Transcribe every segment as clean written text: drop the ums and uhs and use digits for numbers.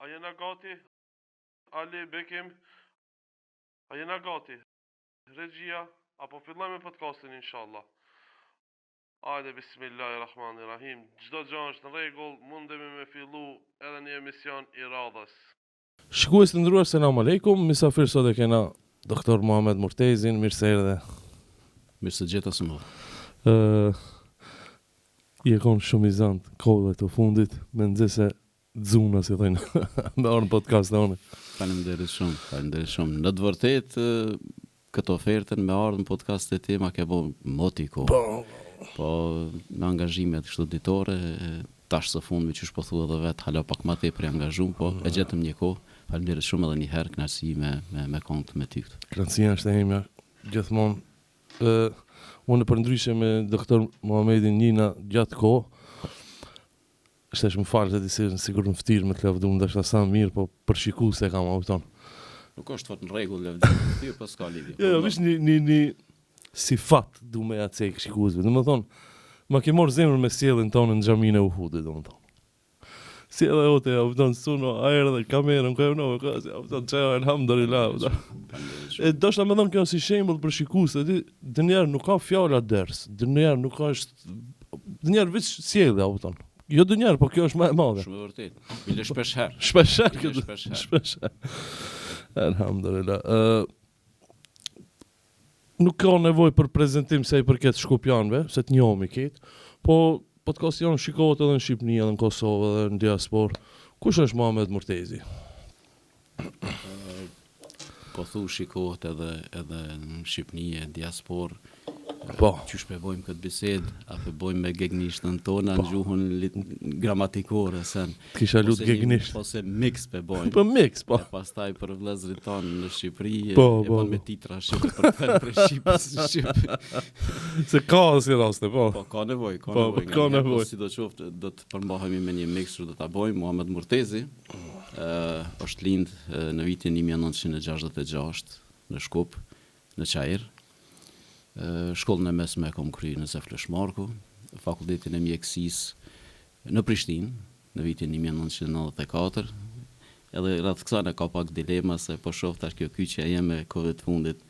A jena gati? Ali, Bekim, a jena gati? Regjia, apo fillojmë me podcastin, inshallah. Hajde, bismillahirrahmanirrahim. Çdo gjë është në rregull, mundemi me fillu edhe një emision i radhës. Shikues të nderuar, selam aleikum. Misafir sot e kena doktor Muhamet Murtezin, mirë se erdhe. Mirë se gjeta së më. I e kon shumë i zant kohëve të fundit, me nxese dzuna, si thënë, me orën podcast e onë. Faleminderit shumë. Në të vërtetë, këtë ofertën me ardhën podcast e ti ma ke bo moti kohë. Po me angazhimet kështu ditore, tash së fundmi që po thua edhe vetë, hala pak ma tepër i angazhum, po e gjetëm një kohë. Faleminderit shumë edhe një herë, kënaqësi me kontë me ty këtë. Kënaqësia është e imja gjithmonë. Unë përndryshe me doktor Muhamedin njëna gjatë kohë, shtesh më falë se ti sigur në ftyrë me të lavdum, ndashta sa mirë, po për shiku se kam auton. Nuk është fat në rregull lavdim, ti pas ka lidhje. Jo, vish një sifat du me acek shikuesve. Domethënë, ma ke marrë zemër me sjelljen tonë në xhaminë e Uhudit, domethënë. Sjellja jote, auton suno, ajër dhe kamerën, ku no, auton çao, alhamdulillah. E doshta më thon kjo si shembull për shikues, ti dënjer nuk ka fjala ders, dënjer nuk është dënjer veç sjellja, auton. Jo dënjer, po kjo është më e madhe. Shumë vërtet. Bile shpesh herë. Shpesh herë. Alhamdulillah. Nuk ka nevojë për prezantim sa i përket shkupjanëve, se të njohemi këtë, po podcasti jonë shikohet edhe në Shqipëni, edhe në Kosovë, edhe në diasporë. Kush është Muhamet Murtezi? Po thu shikohet edhe në Shqipëni e diasporë. Po. Qysh pe bojmë këtë bisedë, apo bojmë me gegnishtën tona në gjuhën gramatikore sen. Kisha lut gegnisht. Ose mix pe bojmë. Po mix, po. E pastaj për vëllezërit tonë në Shqipëri e bën me titra shqip për Shqipës shqip. Se ka si raste, po. Po ka nevojë, ka nevojë. Sidoqoftë do të përmbahemi me një mix që do ta bojmë. Muhamet Murtezi është lind në vitin 1966 në Shkup, në Çajër. Shkollën e mesme kom kry në Fleshmarku, fakultetin e mjekësisë në Prishtinë, në vitin 1994. Edhe rreth kësaj ka pak dilema se po shoh tash kjo kyçja jeme kohë të fundit,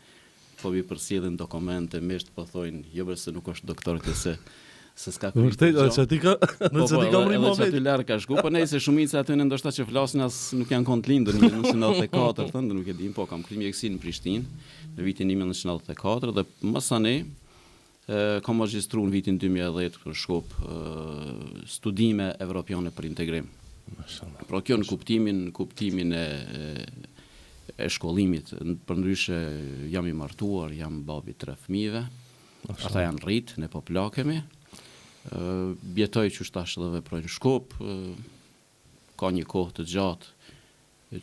po mi përcjellin dokumente, mesht po thojnë, jo se nuk është doktor këse se s'ka kryq. Vërtet, çati ka, në çati ka mri moment. Çati larg ka shku, po nëse shumica aty ndoshta që flasin as nuk janë kont lindur në 1994, thënë nuk e dim, po kam kryer mjekësi në Prishtinë në vitin 1994 dhe mësane kam magjistruar në vitin 2010 në Shkup studime evropiane për integrim. Pra kjo në kuptimin e shkollimit, përndryshe jam i martuar, jam babi 3 fëmijëve. Ata janë rrit, ne po plakemi. Bjetoj që shtash edhe veproj në Shkup, ka një kohë të gjatë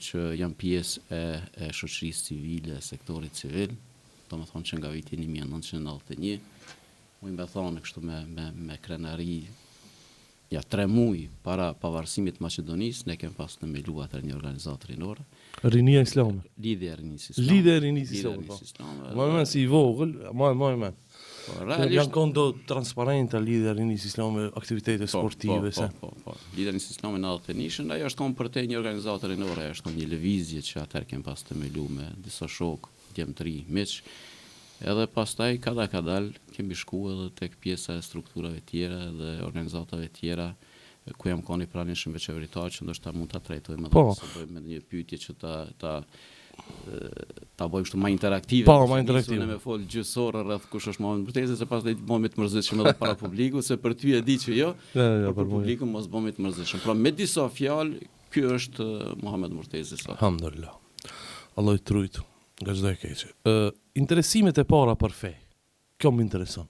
që jam pjesë e shoqërisë civile, sektorit civil, do më thonë që nga vitin 1991, mu me thonë kështu me krenari, 3 muaj para pavarësimit Maqedonisë, ne kemë pas të melu atër një organizatë rinore. Rinia Islame. Lidhja e Rinisë Islame. Ma si i vogël, ma. Janë kondo transparenta lidhja e Rinisë Islame, aktivitete sportive. Po. Lidhja e Rinisë Islame në Altenishën, ajo është konë për te një organizatë rinore, ajo është një lëvizje që atër kemë pas të melu me disa shokë, djemëtëri, miq. Edhe pastaj kada kemi shku edhe tek pjesa e strukturave tjera dhe organizatave tjera ku jam koni pranishëm veçeveritar që ndoshta mund ta trajtojmë edhe se bëjmë një pyetje që ta bëjmë kështu më interaktive. Po, më interaktive. Ne me fol gjysore rreth kush është Muhamet Murtezi, se pastaj bëhemi të mërzitshëm edhe para publikut, se për ty e di që jo, por për publikun mos bëhemi të mërzitshëm. Pra me disa fjalë, ky është Muhamet Murtezi sot. Alhamdulillah. Allah i trujt. Nga çdo e keqe. Interesimet e para për fe. Kjo më intereson.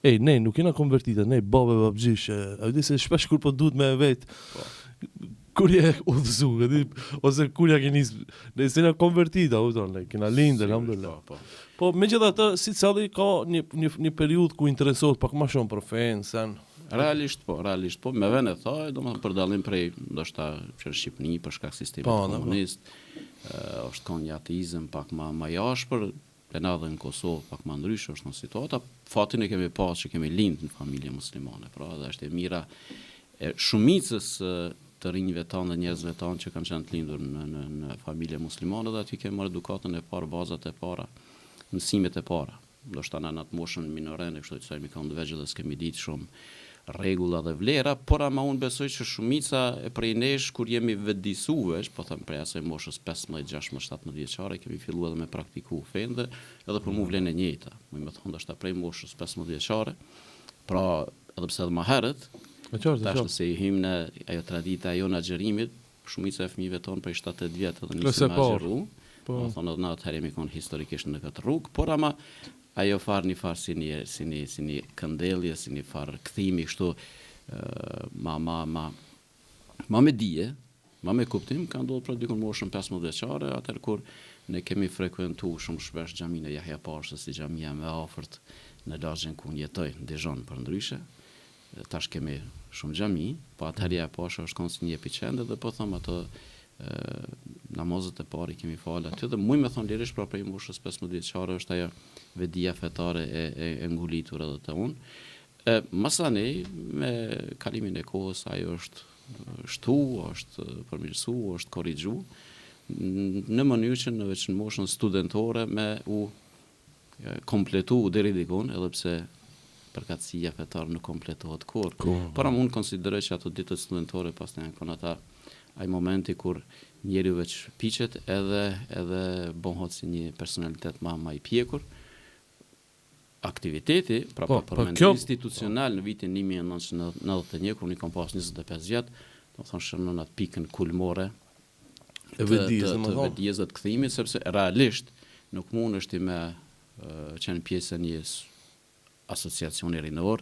Ne nuk jena konvertita, ne babe babgjish, a di se shpesh kur po duhet me vet. Kur je udhëzu, ose kur ja keni ne s'jena konvertita, ne kena lindë, alhamdulillah. Po megjithatë, sicilli ka një periudhë ku interesohet pak më shumë për fen, sen. Realisht po, me vend e thaj, domethënë për dallim prej ndoshta që në Shqipëri për shkak sistemit komunist, është ka një ateizëm pak më jashpër, edhe në Kosovë pak më ndryshe është në situata. Fatin e kemi pas që kemi lind në familje muslimane, pra dhe është e mira e shumicës të rinjve tanë dhe njerëzve tanë që kanë qenë të lindur në familje muslimane dhe aty kemi marrë edukatën e parë, bazat e para, mësimet e para. Do shta në atë moshën minorene, kështu që mi kanë dëvegjë dhe s'kemi ditë shumë regula dhe vlera, por ama unë besoj që shumica e prej nesh, kur jemi vetëdijsues, po thëmë prej asaj moshës 15, 16, 17 vjeçare, kemi fillu edhe me praktiku fende, edhe për mu vlen e njëjta. Mu me thonë është prej moshës 15 vjeçare, pra edhe pse edhe më herët, tash nëse i hym në ajo tradita ajo në xherimit, shumica e fëmijëve tonë prej 7-8 vjet edhe nisin me xheru. Po thonë edhe në atëherë jemi kon historikisht në këtë rrugë, por ama ajo një farë si një këndellje, si një farë kthimi kështu ma me dije, ma me kuptim, ka ndodhur pra dikon moshën 15 vjeçare, atëherë kur ne kemi frekuentuar shumë shpesh xhaminë e Yahya Pashës, si xhamia më afërt në lagjen ku jetoj, në Dijon për ndryshe. Tash kemi shumë xhami, po atëherë Yahya Pasha është konë si një epicentër dhe po them ato namazet e parë kemi falë aty dhe muj me thonë lirisht pra prej moshës 15 vjeçare është ajo vedia fetare e ngulitur edhe të unë. Masanej, me kalimin e kohës, ajo është shtu, është përmirësu, është korrigju, në mënyrë që në veç në moshën studentore me u kompletu deri dikun, edhe pse përkatësia fetare nuk kompletohet kur. Por unë konsideroj që ato ditët studentore pas në janë kon ata ai momenti kur njeriu veç piqet edhe bëhet si një personalitet më i pjekur. Aktiviteti, pra përmendim institucional në vitin 1991, kur unë kam pas 25 vjet, do të thonë shënon atë pikën kulmore e vetdijes, vetdijes dhe të kthimit, sepse realisht nuk mund është me qenë pjesë e një asociacioni rinor,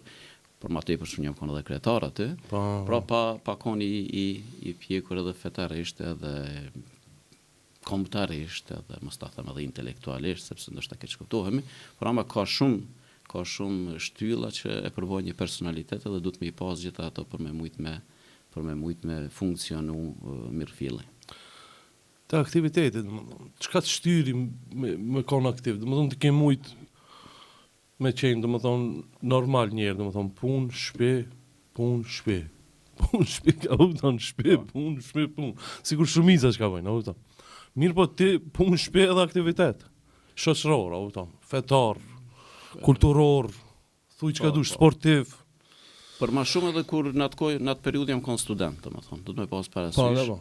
por ma tepër shumë jam konë edhe kryetar aty, pra pa konë i pjekur edhe fetarisht edhe kombëtarisht edhe mos ta them edhe intelektualisht, sepse ndoshta keq kuptohemi, por ama ka shumë shtylla që e përvojnë një personalitet edhe duhet me i pas gjitha ato për me mujt me funksionu mirëfilli. Te aktivitetet, çka të shtyri me konë aktiv, domethënë të ke mujt me qenë, domethënë normal njerë, domethënë punë, shtëpi, ka kupton, shtëpi, punë. Sigur shumica çka bëjnë, kupton. Mirë po ti punë, shtëpi edhe aktivitet. Shoqëror, kupton, fetar, kulturor, thuj çka dush, sportiv. Për ma shumë edhe kur në atë periudhë jam kon student, domethënë, do të më pas parasysh.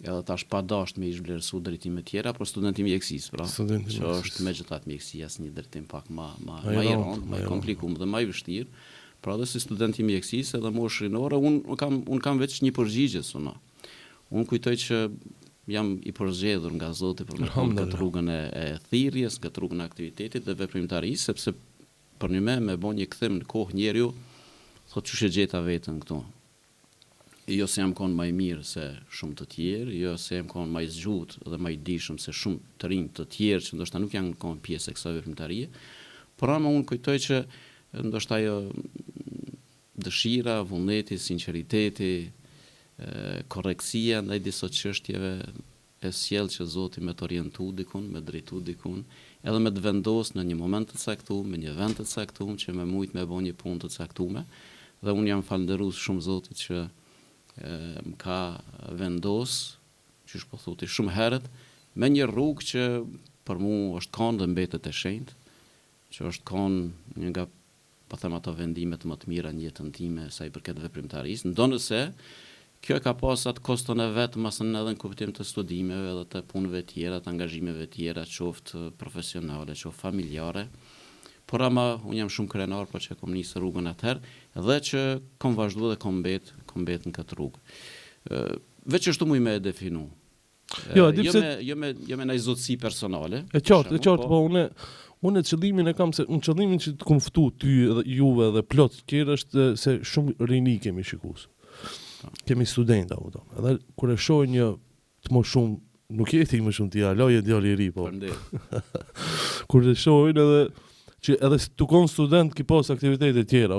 Edhe tash pa dasht me ish vlerësu drejtime tjera, por studenti mjekësisë, pra. Që është megjithatë mjekësia një drejtim pak më i rëndë, më i komplikuar dhe më i vështirë. Pra edhe si student i mjekësisë edhe moshë rinore, unë kam veç një përgjigje suna. Unë kujtoj që jam i përzgjedhur nga Zoti për me konë këtë rrugën e thirrjes, këtë rrugën e aktivitetit dhe veprimtarisë, sepse për me bo një kthim në kohë njeriu, thotë çush e gjeta veten këtu. Jo se jam konë më i mirë se shumë të tjerë, jo se jam konë më i zgjuar dhe më i dijshëm se shumë të rinj të tjerë që ndoshta nuk janë konë pjesë e kësaj veprimtarie, por ama unë kujtoj që ndoshta ajo dëshira, vullneti, sinqeriteti, korreksia ndaj disa çështjeve e sjell që Zoti me të orientu dikun, me drejtu dikun, edhe me të vendos në një moment të caktuar, me një vend të caktuar që me mujt me bën një punë të caktuar. Dhe unë jam falënderues shumë Zotit që më ka vendos, që po thotë shumë herët, me një rrugë që për mu është kanë dhe mbetet e shenjtë, që është kanë një nga, po them ato vendimet më të mira në jetën time sa i përket veprimtarisë, ndonëse kjo ka pas atë koston e vetë masën edhe në kuptim të studimeve edhe të punëve tjera, të angazhimeve tjera, qoftë profesionale, qoftë familjare, por ama unë jam shumë krenar për që kom nisë rrugën atëherë dhe që kom vazhdu dhe kom bet në këtë rrugë. Veç është muj me e definu. Jo me në izotësi personale. E qartë, po unë qëllimin e kam se unë qëllimin që të kumftu ty dhe juve dhe plot tjerë është se shumë rini kemi shikus. Kemi studenta, edhe kur e shoh një të më shumë, nuk jeti më shumë t'ja, loje djali i ri, po. Kur e shohin edhe që edhe si të konë student ki pas aktivitetet tjera,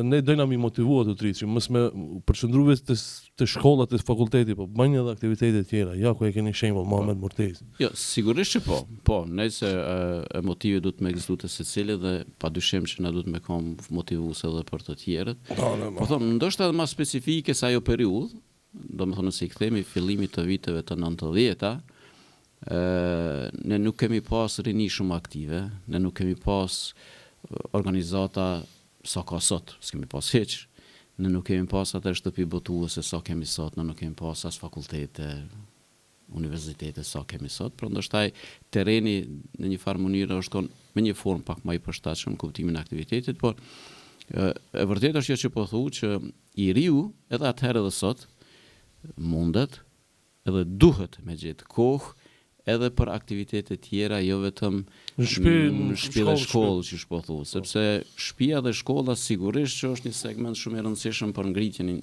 ne dojna mi motivua të tritë, që mës me përshëndruve të shkollat të fakulteti, po bëjnë edhe aktivitetet tjera, ja ku e keni shembull Mohamed Murtezi. Jo, sigurisht që po, nëse motivi du të me egzistu të secili dhe pa dyshim që na du të me kom motivus edhe për të tjerët. Po thomë, ndoshta edhe ma specifike sa ajo periudhë, domethënë si kthehemi fillimit të viteve të 90-ta, ne nuk kemi pas rini shumë aktive, ne nuk kemi pas organizata sa ka sot, s'kemi pas hiç. Ne nuk kemi pas atë shtëpi botuese sa kemi sot, ne nuk kemi pas as fakultete, universitete sa kemi sot, por ndoshta terreni në një farë mënyrë është kon me një formë pak më i përshtatshëm kuptimin e aktivitetit, por e vërtetë është që po thu që i riu edhe atëherë edhe sot mundet edhe duhet me gjetë kohë edhe për aktivitete tjera, jo vetëm në shtëpi dhe shkollë, që po thu, sepse shtëpia dhe shkolla sigurisht që është një segment shumë i rëndësishëm për ngritjen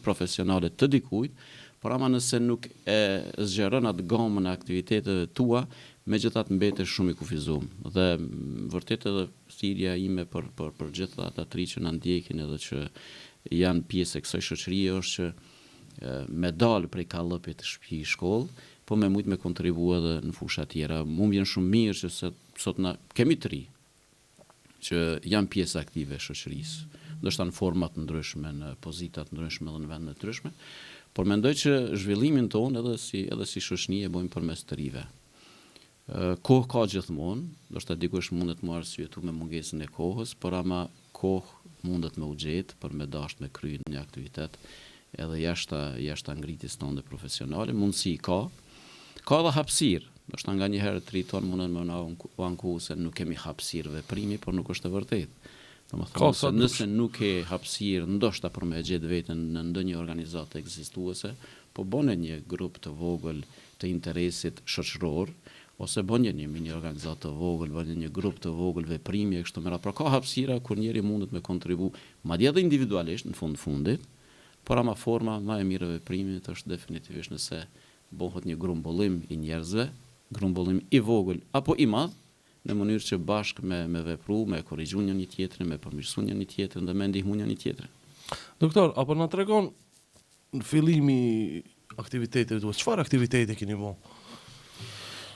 profesionale të dikujt, por ama nëse nuk e zgjeron atë gamën e aktiviteteve tua, megjithatë mbetesh shumë i kufizuar. Dhe vërtet edhe thirrja ime për gjithë ata që na ndjekin edhe që janë pjesë e kësaj shoqërie është që me dalë prej kallëpit shtëpi shkollë, po me mujt me kontribua edhe në fusha tjera. Mu vjen shumë mirë që sot na kemi të ri që janë pjesë aktive e shoqërisë, ndoshta në forma të ndryshme, në pozita të ndryshme dhe në vende të ndryshme, por mendoj që zhvillimin tonë edhe si shoqëni e bëjmë përmes të rive. Kohë ka gjithmonë, ndoshta dikush mundet më arsyetu me mungesën e kohës, por ama kohë mundet me u gjetë për me dashur me kryer një aktivitet edhe jashta ngritjes tonë profesionale, mundësi ka dhe hapësirë. Ndoshta nga një herë 3 ton mundën me na anku se nuk kemi hapësirë veprimi, por nuk është e vërtetë. Domethënë nëse nuk ke hapësirë ndoshta për me gjetë veten në ndonjë organizatë ekzistuese, po bëne një grup të vogël të interesit shoqëror, ose bënje një mini organizatë të vogël, bënje një grup të vogël veprimi e kështu me radhë. Pra ka hapësira kur njeri mundet me kontribu, madje edhe individualisht në fundit, por ama forma më e mirë e veprimit është definitivisht nëse bëhet një grumbullim i njerëzve, grumbullim i vogël apo i madh, në mënyrë që bashkë me vepru, me korrigju një tjetrin, me përmirësu një tjetrin dhe me ndihmu një tjetrin. Doktor, apo na tregon në fillimi aktivitetet tuaj, çfarë aktivitete keni bën?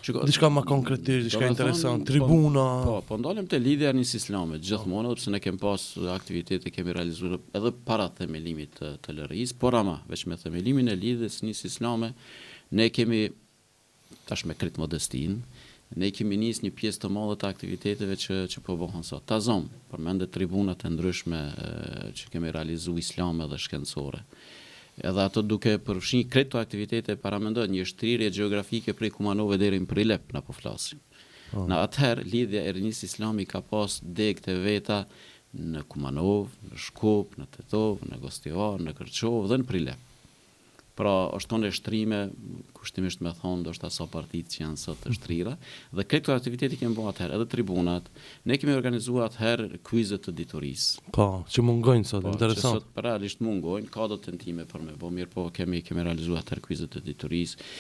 Diçka më konkretisht, diçka interesant, tribuna. Po ndalem te lidhja e nis islame, gjithmonë, sepse ne kemi pas aktivitete kemi realizuar edhe para themelimit të LRI-s, por ama veç me themelimin e lidhjes nis islame, ne kemi tash me krit modestin, ne kemi nis një pjesë të madhe të aktiviteteve që po bëhen sot. Tazom, përmendet tribunat e ndryshme që kemi realizuar islame dhe shkencore. Edhe ato duke përfshirë kreto aktivitete paramendoj një shtrirje gjeografike prej Kumanove deri në Prilep na po flasim. Në atëherë lidhja e rinis islami ka pas degë të veta në Kumanov, në Shkup, në Tetov, në Gostivar, në Kërçov dhe në Prilep. Pra është tonë shtrime, kushtimisht me thonë, ndoshta sa partitë që janë sot të shtrira, dhe këto aktivitete kemi bërë atëherë, edhe tribunat, ne kemi organizuar atëherë kuizet të ditorisë. Po, që mungojnë sot, interesant. Që sot realisht mungojnë, ka do tentime për me bë mirë, po kemi realizuar atëherë kuizet të ditorisë.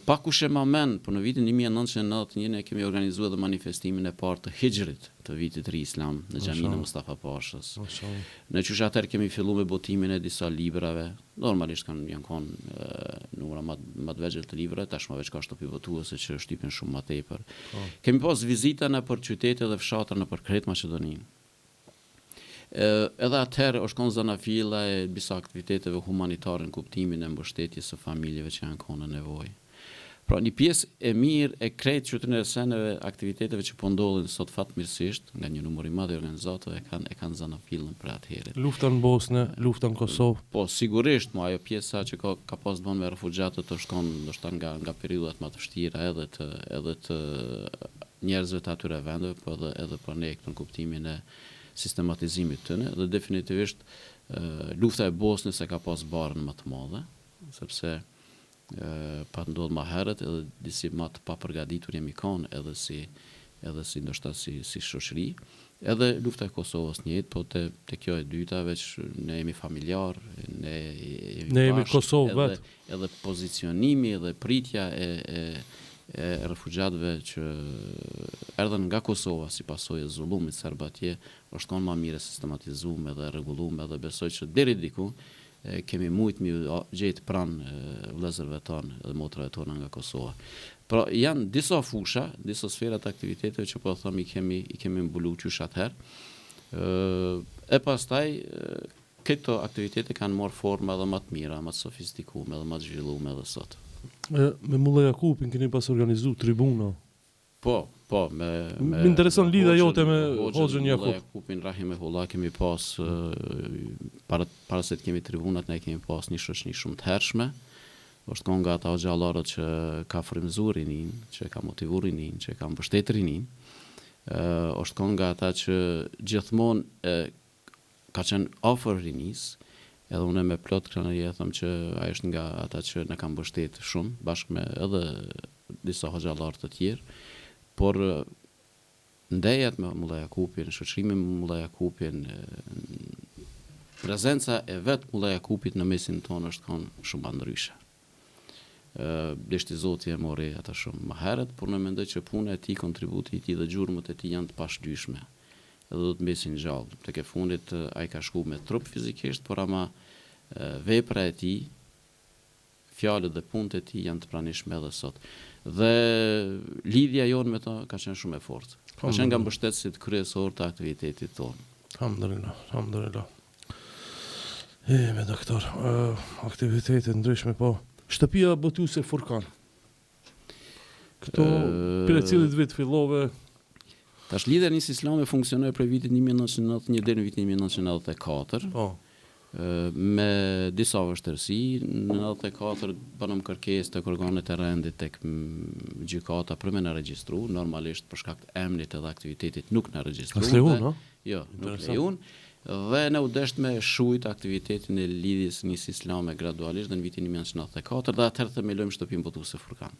Pakush e mamen, po në vitin 1991 ne kemi organizuar dhe manifestimin e parë të Hijrit të vitit të ri islam në xhaminë e Mustafa Pashës. Në qysh atëherë kemi filluar me botimin e disa librave. Normalisht janë numra më të vegjël të librave, tashmë veç ka shtëpi votuese që shtypen shumë më tepër. Kemi pas vizita nëpër qytete dhe fshatra nëpër krejt Maqedoninë. Edhe atëherë është konë zanafilla e disa aktiviteteve humanitare në kuptimin e mbështetjes së familjeve që janë konë në nevojë. Pra një pjesë e mirë e krejt qytetarëve aktiviteteve që po ndodhin sot fatmirësisht nga një numër i madh i organizatave e kanë zanafillën për atëherë. Lufta në Bosnë, lufta në Kosovë. Po sigurisht, ajo pjesa që ka pas bën me refugjatët është konë ndoshta nga periudhat më të vështira edhe të njerëzve të atyre vendeve, po edhe për ne në kuptimin e sistematizimit tëne, dhe definitivisht lufta e Bosnës e ka pas barën më të madhe, sepse pa ndodhur më herët edhe disi më të papërgatitur jemi kanë edhe si ndoshta si shoqëri, edhe lufta e Kosovës njëjtë, po te kjo e dyta veç ne jemi familjar, ne jemi Kosovë vet. Edhe pozicionimi dhe pritja e refugjatëve që erdhen nga Kosova si pasojë e zullumit serb atje është konë më mirë sistematizuar dhe rregulluar, dhe besoj që deri diku kemi mujt mi gjetë pranë vëllezërve tonë dhe motrave tona nga Kosova. Pra janë disa fusha, disa sfera të aktiviteteve që po them i kemi mbuluar qysh atëherë. E pastaj këto aktivitete kanë marrë forma edhe më të mira, më të sofistikume, edhe më të zhvilluara edhe sot. Me Mulla Jakupin keni pas organizu tribuna. Po, me Më intereson lidha jote me Hoxhën Jakup. Jakupin rahimehullah kemi pas para se të kemi tribunat, ne kemi pas një shoqëni shumë të hershme. Është kon nga ata xhallarët që ka frymëzuar rinin, që ka motivuar rinin, që ka mbështetur rinin. Është kon nga ata që gjithmonë ka qenë afër rinis, edhe unë me plot krenari them që ai është nga ata që na kanë mbështetur shumë, bashkë me edhe disa xhallarë të tjerë. Por ndejat me Mulla Jakupin, shoqërimi me Mulla Jakupin, prezenca e vetë Mulla Jakupit në mesin tonë është kanë shumë ndryshe. Deshti Zoti e mori ata shumë më herët, por në mendoj që puna e tij, kontributi i tij dhe gjurmët e tij janë të pashlyeshme. Edhe do të mbesin gjallë. Tek e fundit ai ka shku me trup fizikisht, por ama vepra e tij, fjalët dhe punët e tij janë të pranishme edhe sot. Dhe lidhja jonë me ta ka qenë shumë e fortë. Ka qenë nga mbështetësit kryesor të aktivitetit tonë. Alhamdulillah. Me doktor, aktivitetet ndryshme po. Shtëpia botuese Furkan. Këto për cilit vit fillove. Tash lidhja nis islame funksionoi prej vitit 1991 deri në vitin 1994. Po. Me disa vështirësi, në 94 banëm kërkesë të organet e rendit tek gjykata për me në regjistru, normalisht për shkak të emnit edhe aktivitetit nuk në regjistru. As lehun, Jo, nuk lehun. Dhe ne u desht me shujt aktivitetin e lidhjes nis islame gradualisht dhe në vitin 1994 dhe atëherë themelojmë shtëpinë botuese Furkan.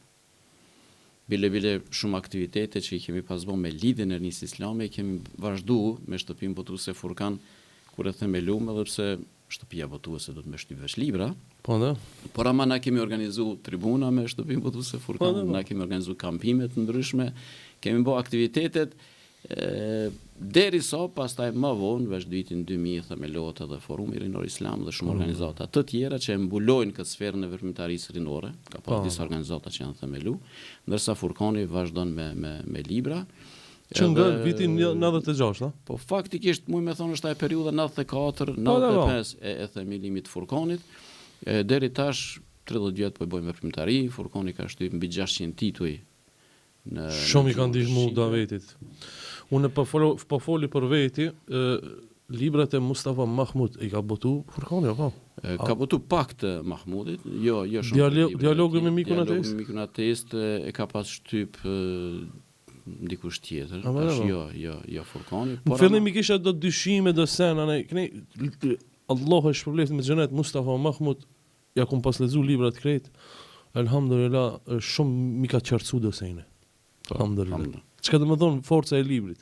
Bile shumë aktivitete që i kemi pas bërë me lidhjen e nis islame, i kemi vazhduar me shtëpinë botuese Furkan kur e themeluam, edhe pse shtëpia botuese do të më shtyp vesh libra. Po da. Por ama na kemi organizuar tribuna me shtëpinë botuese Furkan, na kemi organizuar kampime të ndryshme, kemi bërë aktivitetet derisa pastaj më vonë veç vitin 2000 themelohet edhe Forumi Rinor Islam dhe shumë organizata të tjera që e mbulojnë këtë sferën e veprimtarisë rinore, ka pas disa organizata që janë themelu, ndërsa Furkani vazhdon me libra. Që nga vitin 96, a? Po faktikisht muj me thonë është ai periudha 94, 95 e themelimit të Furkanit, deri tash 30 vjet po e bëjmë veprimtari, Furkani ka shtyp mbi 600 tituj. Shumë i kanë ndihmuar davetit. Unë po foli për veti, librat e Mustafa Mahmud i ka botu Furkani apo? Ka botu pak të Mahmudit, jo shumë. Dialogu me mikun ateist? Dialogu me mikun ateist e ka pas shtyp dikush tjetër. Jo Furkani. Në fillim i kisha do dyshime, do sena, Allah e shpërblet me xhenet Mustafa Mahmud, ja kum pas lexu librat krejt. Alhamdulillah, shumë mi ka qartësu do sene. Alhamdulillah. Çka do të thonë forca e librit?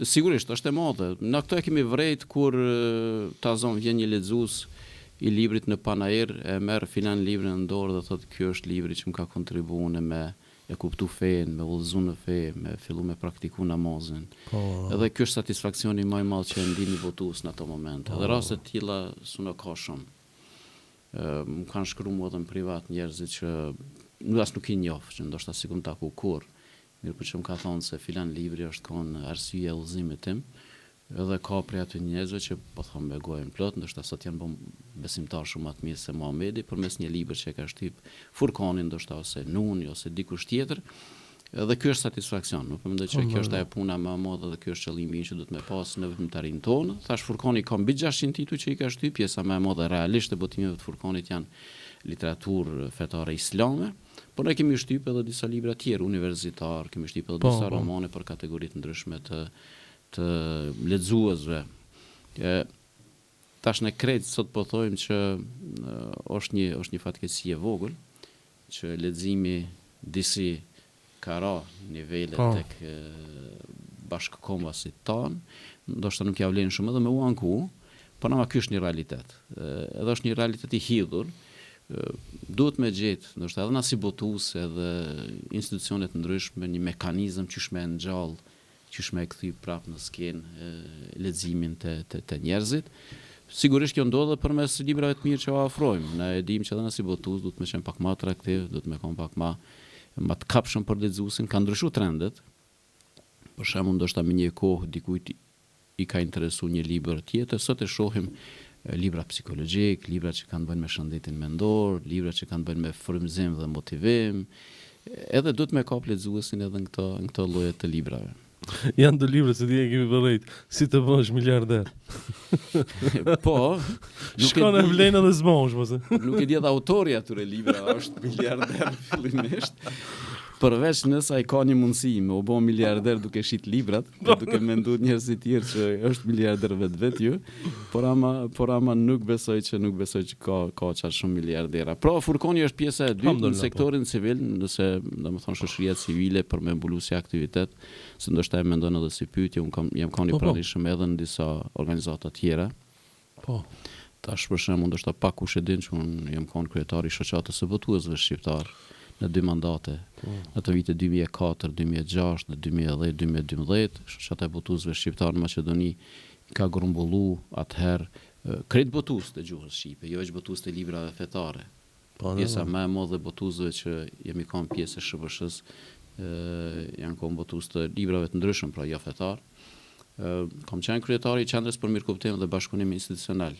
Sigurisht, është e madhe. Na këto e kemi vrejt kur tazon vjen një lexues i librit në panair, e merr filan librin në dorë dhe thotë ky është libri që më ka kontribuar me e kuptu fen, me udhëzu në fe, me fillu me praktiku namazin. Edhe ky është satisfaksioni më i madh që e ndini botues në ato momente. Edhe raste të tilla s'u ka shumë. Më kanë shkruar mua edhe në privat njerëzit që nuk i njoh, që ndoshta sikun taku kur. Mirë për që më ka thonë se filan libri është konë arsye e udhëzimit tim, edhe ka prej aty njerëzve që po thonë me gojën plot, ndoshta sot janë besimtar shumë më të mirë se Muhamedi, përmes një libër që e ka shtyp Furkani, ndoshta ose Nuni ose dikush tjetër. Dhe ky është satisfaksion. Më mendoj që kjo është ajo puna më e madhe dhe ky është qëllimi që do të më pas në veprimtarinë tonë. Thash Furkani ka mbi 600 tituj që i ka shtyp, pjesa më e madhe realisht e botimeve të Furkanit janë literaturë fetare islame. Por ne kemi shtyp edhe disa libra tjerë universitar, kemi shtyp edhe disa romane për kategoritë ndryshme të lexuesve. Tash në krejt sot po thojmë që është një fatkeqësi e vogël që leximi disi ka ra nivele tek bashkëkombësit tanë, ndoshta nuk ja vlen shumë edhe me u anku, por ama ky është një realitet. Edhe është një realitet i hidhur. Duhet me gjetë, ndoshta edhe na si botues edhe institucionet ndryshme një mekanizëm qysh me ngjall, qysh me kthy prapë në skenë leximin të njerëzit. Sigurisht kjo ndodh përmes librave të mirë që ofrojmë. Ne e dimë që edhe na si botues duhet me qenë pak më atraktiv, duhet me qenë pak më të kapshëm për lexuesin, kanë ndryshuar trendet. Për shembull, ndoshta me një kohë dikujt i ka interesuar një libër tjetër, sot e shohim libra psikologjik, libra që kanë bënë me shëndetin mendor, libra që kanë bënë me frymëzim dhe motivim. Edhe duhet me kap lexuesin edhe në këto lloje të librave. Janë të libra se ti e kemi vërrejt, si të bësh miliarder. Po, Shkon e vlen edhe zmosh, mos e. nuk e di edhe autori atyre librave është miliarder fillimisht. Përveç nëse ai ka një mundësi me u bë miliarder duke shit librat, duke menduar njerëz të tjerë që është miliarder vetë ju, por ama nuk besoj që ka çfarë shumë miliardera. Pra furkoni është pjesa e dytë në sektorin civil, nëse domethënë shoqëria civile për me mbulu si aktivitet, se ndoshta e mendon edhe si pyetje, jam kanë i pranishëm edhe në disa organizata tjera. Po. Tash për shembull ndoshta pak kush e din që unë jam kanë kryetari i shoqatës së votuesve shqiptar në 2 mandate, në të vitet 2004, 2006, në 2010, 2012, shoqata e votuesve shqiptar në Maqedoni ka grumbullu atëherë krejt botues të gjuhës shqipe, jo veç botues të librave fetare. Pjesa më e madhe e botuesve që jemi kanë pjesë e SHBSH-s janë kanë botues të librave të ndryshëm, pra jo fetar. Kam qenë kryetari i qendrës për mirëkuptim dhe bashkëpunim institucional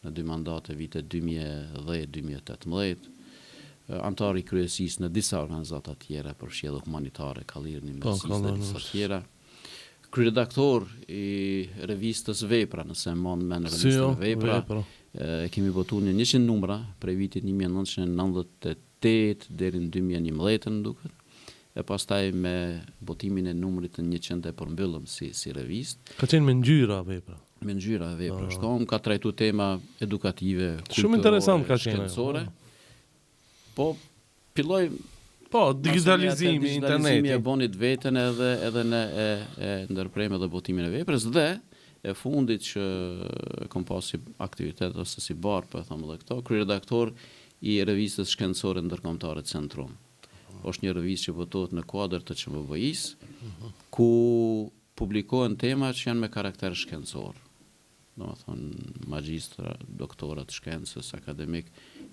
në 2 mandate vitet 2010-2018. Antari i kryesisë në disa organizata tjera, përfshi edhe humanitare, Kallirni, Mesisë dhe disa tjera. Kryeredaktor i revistës Vepra, nëse mund me në revistën Vepra, kemi votuar në 100 numra prej vitit 1998 deri në 2011 duket. E pastaj me botimin e numrit të 100 e përmbyllëm si revistë. Ka qenë me ngjyra Vepra. Me ngjyra Vepra. Shkom ka trajtuar tema edukative, shumë interesant ka qenë. Shkencore. Po filloi digitalizimi, interneti e bonit veten edhe në ndërprerje dhe botimin e veprës dhe e fundit që kam pasi aktivitet ose si bar, po e them edhe këto, kryeredaktor i revistës shkencore ndërkombëtare Centrum. Është një revistë që votohet në kuadër të QMBI-s, ku publikohen tema që janë me karakter shkencor. Domethënë magjistra, doktorat shkencës, akademik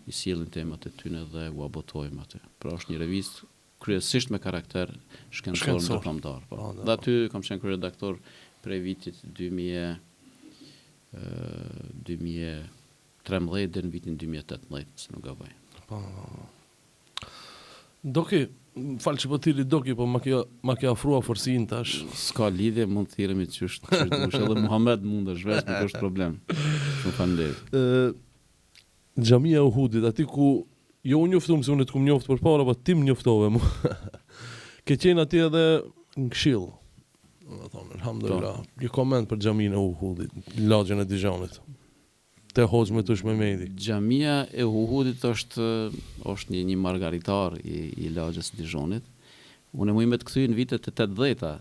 i sjellin temat e tyre dhe u abotojmë aty. Pra është një revistë kryesisht me karakter shkencor ndërkombëtar. Dhe aty kam qenë kryeredaktor prej vitit 2013 deri në vitin 2018, se nuk gaboj. Doki, falë që po tiri Doki, po ma ke afrua forsin tash. S'ka lidhje, mund të thirremi çysh dush, edhe Muhammed mund të zhvesh, nuk është problem. Shumë faleminderit. Xhamia e Uhudit, aty ku jo unë njoftum se unë të kum njoft përpara, po ti më njoftove mua. Ke qenë aty edhe në këshill. Domethënë, alhamdulillah. Një koment për xhamin e Uhudit, lagjën e Dijonit. Te Hoxh me tush Mehmeti. Xhamia e Uhudit është një margaritar i lagjës së Dijonit. Unë më të kthy në vitet e 80-ta.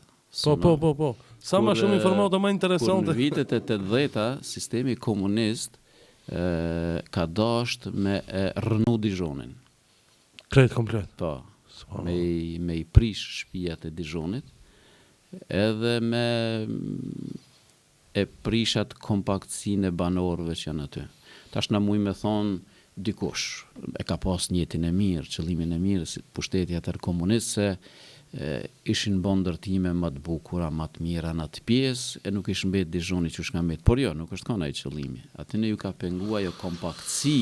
Po. Sa më shumë informata më interesante. Në vitet e 80-ta, sistemi komunist ka dashur me rënu Dijonin. Krejt komplet. Po. Me i prish shtëpiat e Dijonit, edhe me e prishat kompaktësinë e banorëve që janë aty. Tash na muj me thonë dikush e ka pas një jetin e mirë, qëllimin e mirë, si pushteti atër komunist, se ishin bën ndërtime më të bukura, më të mira në atë pjesë, e nuk ishin mbet Dijoni që shka mbet. Por jo, nuk është kanë ai qëllimi. Aty ne ju ka pengu ajo kompaktësi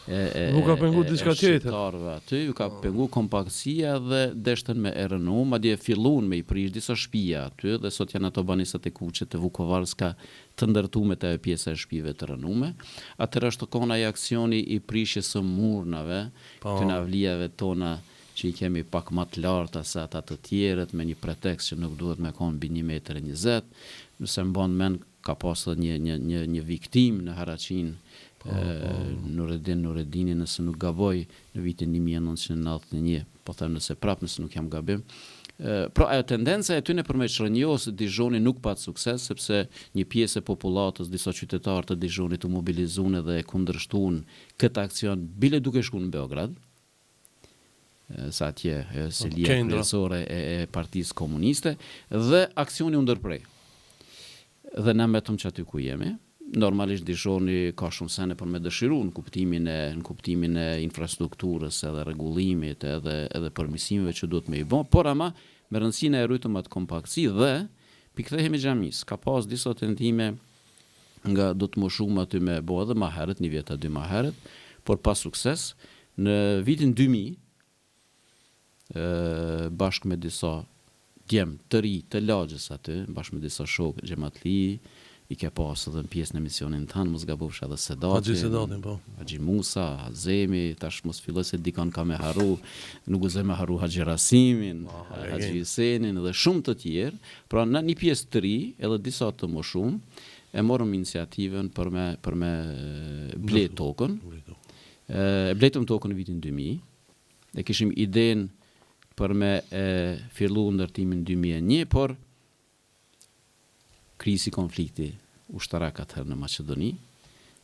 nuk ka pengu diçka tjetër. Aty ju ka pengu kompaktësia dhe deshtën me rënu, madje filluan me i prish disa shtëpia aty dhe sot janë ato banesat e kuqe të Vukovarska të ndërtume të pjesa e shtëpive të rënume. Atëherë është kon ai aksioni i prishjes së murnave, të navlijave tona që i kemi pak më të larta se ata të tjerët, me një pretekst që nuk duhet me konë mbi 1,20 m. Nëse mbon mend ka pasur një viktim në Haraqin, Nureddini, nëse nuk gaboj, në vitin 1991, po them nëse nëse nuk jam gabim. Pra ajo tendenca e tyre për me çrënjos Dijoni nuk pat sukses, sepse një pjesë e popullatës, disa qytetarë të Dijonit u mobilizuan dhe e kundërshtuan këtë aksion bile duke shkuar në Beograd. Sa atje si lija kryesore e Partisë Komuniste, dhe aksioni u ndërprej. Dhe na metëm që aty ku jemi. Normalisht Dijoni ka shumë sene për me dëshiru në kuptimin e infrastrukturës edhe rregullimit edhe përmirësimeve që duhet me i bën, por ama me rëndësinë e rritëm atë kompaktësi dhe pikëthehemi xhamis. Ka pas disa tentime nga do të moshuam aty me bo edhe më herët, një vjet a dy më herët, por pa sukses. Në vitin 2000, bashkë me disa djem të ri të lagjës aty, bashkë me disa shokë xhamatli, i ke pas edhe në pjesë në emisionin tanë, mos gabofsh edhe Sedati. Haxhi Sedatin, po. Haxhi Musa, Hazemi, tash mos filloj se dikon ka me haru, nuk gëzoj me haru Haxhi Rasimin, Haxhi Huseinin dhe shumë të tjerë. Pra në një pjesë të ri, edhe disa të më shumë, e morëm iniciativën për me ble tokën. E bletëm tokën në vitin 2000, e kishim idenë për me fillu ndërtimin 2001, por krisi konflikti ushtarak atëherë në Maqedoni.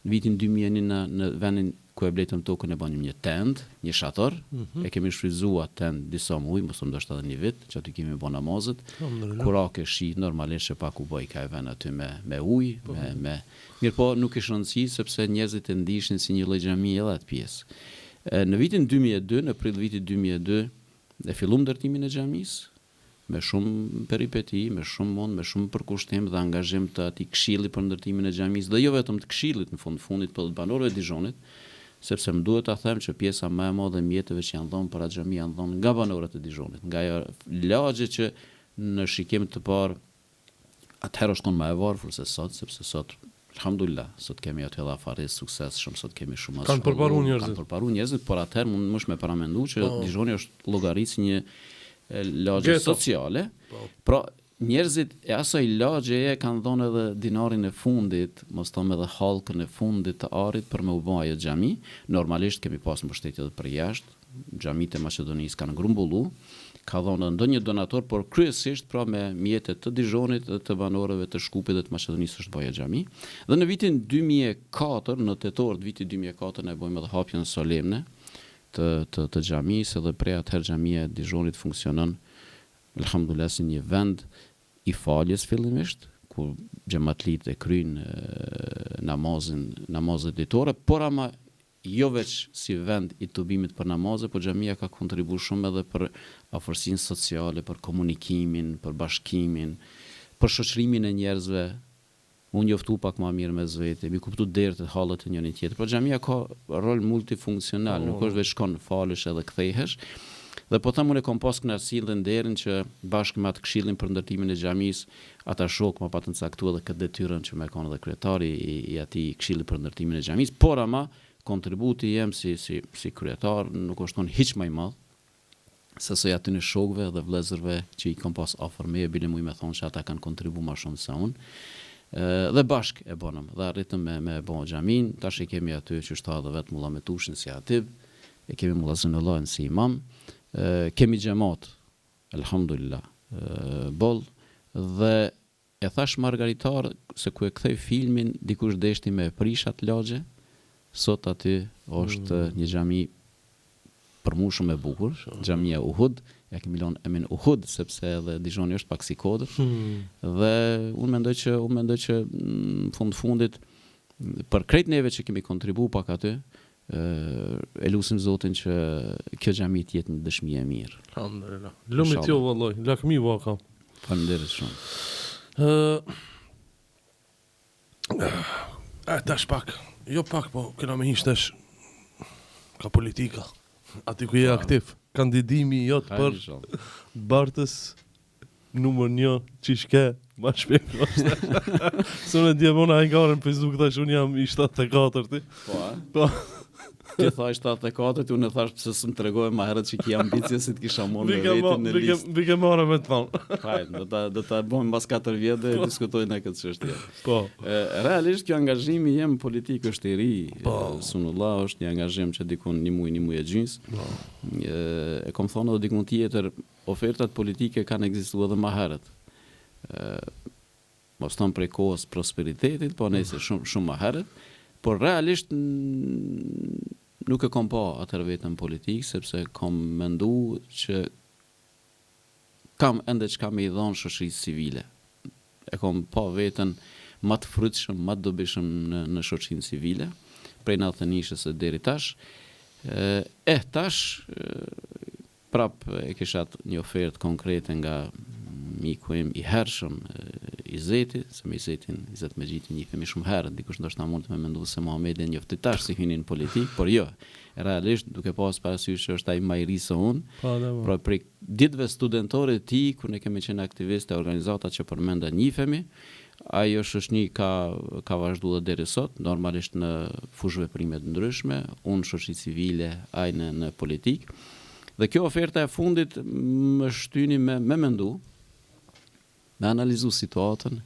Në vitin 2001 në vendin ku e bletëm tokën e bënim një tend, një shator, e kemi shfryzuar tend disa muaj, mos ndoshta edhe një vit, që aty kemi bën namazet. Kurake shi normalisht që pak u bë ka vend aty me ujë, mirë po nuk është rëndësi sepse njerëzit e ndiqnin si një lloj xhamie edhe atë pjesë. Në vitin 2002, në prill vitit 2002, e filluam ndërtimin e xhamisë me shumë peripeti, me shumë mund, me shumë përkushtim dhe angazhim të atij këshilli për ndërtimin e xhamisë, dhe jo vetëm të këshillit në fundit, por të banorëve të Dijonit, sepse më duhet ta them që pjesa më e madhe e mjeteve që janë dhënë për atë xhami janë dhënë nga banorët e Dijonit, nga ajo lagje që në shikim të parë atëherë shkon më e varfër se sot, sepse sot alhamdulillah, sot kemi atë edhe afare sukses shumë, sot kemi shumë Kanë përparu njerëzit, por atëherë mund më me paramendu që Dijoni është llogarit si një lagje sociale. Pra njerëzit e asaj lagjeje kanë dhënë edhe dinarin e fundit, mos thonë edhe hallkën e fundit të arit për me u bë ajo xhami. Normalisht kemi pas mbështetje edhe për jashtë. Xhamitë e Maqedonisë kanë grumbullu, ka dhënë ndonjë donator, por kryesisht pra me mjetet të Dijonit dhe të banorëve të Shkupit dhe të Maqedonisë është bëja xhami. Dhe në vitin 2004, në tetor të vitit 2004 ne bëjmë edhe hapjen solemne të xhamisë, edhe prej atëherë xhamia e Dijonit funksionon alhamdulillah si një vend i faljes fillimisht, ku xhamatlit e kryjnë namazet ditore, por ama jo veç si vend i tubimit për namazet, por xhamia ka kontribuar shumë edhe për afërsinë sociale, për komunikimin, për bashkimin, për shoqërimin e njerëzve. Unë njoftu pak më mirë me zvete, mi kuptu derët e hallet e njëri tjetër. Por xhamia ka rol multifunksional, nuk është veç shkon falesh edhe kthehesh. Dhe po them unë kam pas kënaqësinë dhe nderin që bashkë me atë këshillin për ndërtimin e xhamisë, ata shok më patën caktuar edhe këtë detyrën që më kanë edhe kryetari i atij këshilli për ndërtimin e xhamisë, por ama kontributi jem si kryetar nuk është hiç më i madh se sa aty në shokëve dhe vëllezërve që i kam pas afër me, bile më thonë që ata kanë kontribuar më shumë se unë. Dhe bashk e bonëm, dhe arritëm me bon xhamin, tash e kemi aty që shta dhe vetë mulla me tushin si atib, e kemi mulla zënëllojnë si imam, kemi xhamat, alhamdulillah, bol, dhe e thash Margaritar, se ku e kthej filmin, dikush deshti me prishat lagje, sot aty është një xhami për mu shumë e bukur, xhamia Uhud, ja kemi lënë emrin Uhud sepse edhe Dijoni është pak si kodër. Dhe unë mendoj që në fundit për krejt neve që kemi kontribuar pak aty, e lutim Zotin që kjo xhami të jetë një dëshmi e mirë. Alhamdulillah. Lumit jo vallai, lakmi vaka. Faleminderit shumë. Tash pak, jo pak, po kena me hiqtesh ka politika. Aty ku je aktiv, kandidimi jot për Bartës numër 1 çishke më shpejt. Sonë diamona ai kanë në Facebook tash un jam i 74-ti. Po. Ti thash 74, unë thash pse s'm tregoj më herët që ki ambicie si të kisha marrë me veten në listë. Bige marrë me të thonë. Hajde, do ta bëjmë mbas 4 vjet dhe diskutojnë këtë çështje. Po. Realisht kjo angazhimi jem politik është i ri. Sunullah është një angazhim që dikon një muaj e gjys. E kam thonë edhe dikun tjetër, ofertat politike kanë ekzistuar edhe më herët. Mos tonë prej kohës prosperitetit, po nëse shumë më herët, por realisht nuk e kam pa atër vetën politik, sepse kam mendu që kam ende çka me i dhonë shoqërisë civile. E kam pa vetën më të frytshëm, më të dobishëm në shoqërinë civile, prej 90-shës e deri tash. Tash prap e kisha një ofertë konkrete nga miku im i hershëm, Izeti, se me Izetin, Izet Megjitin njihemi shumë herë, dikush ndoshta mund të më mendu se Muhamedi njofti tash si hynin në politikë, por jo. Realisht duke pas parasysh që është ai më i ri se unë, pra prej ditëve studentore të tij, kur ne kemi qenë aktivistë e organizata që përmenda njihemi, ai shoqëni ka vazhduar deri sot, normalisht në fushë veprime të ndryshme, unë shoqëri civile, ai në politikë. Dhe kjo oferta e fundit më shtyni me mendu, me analizu situatën,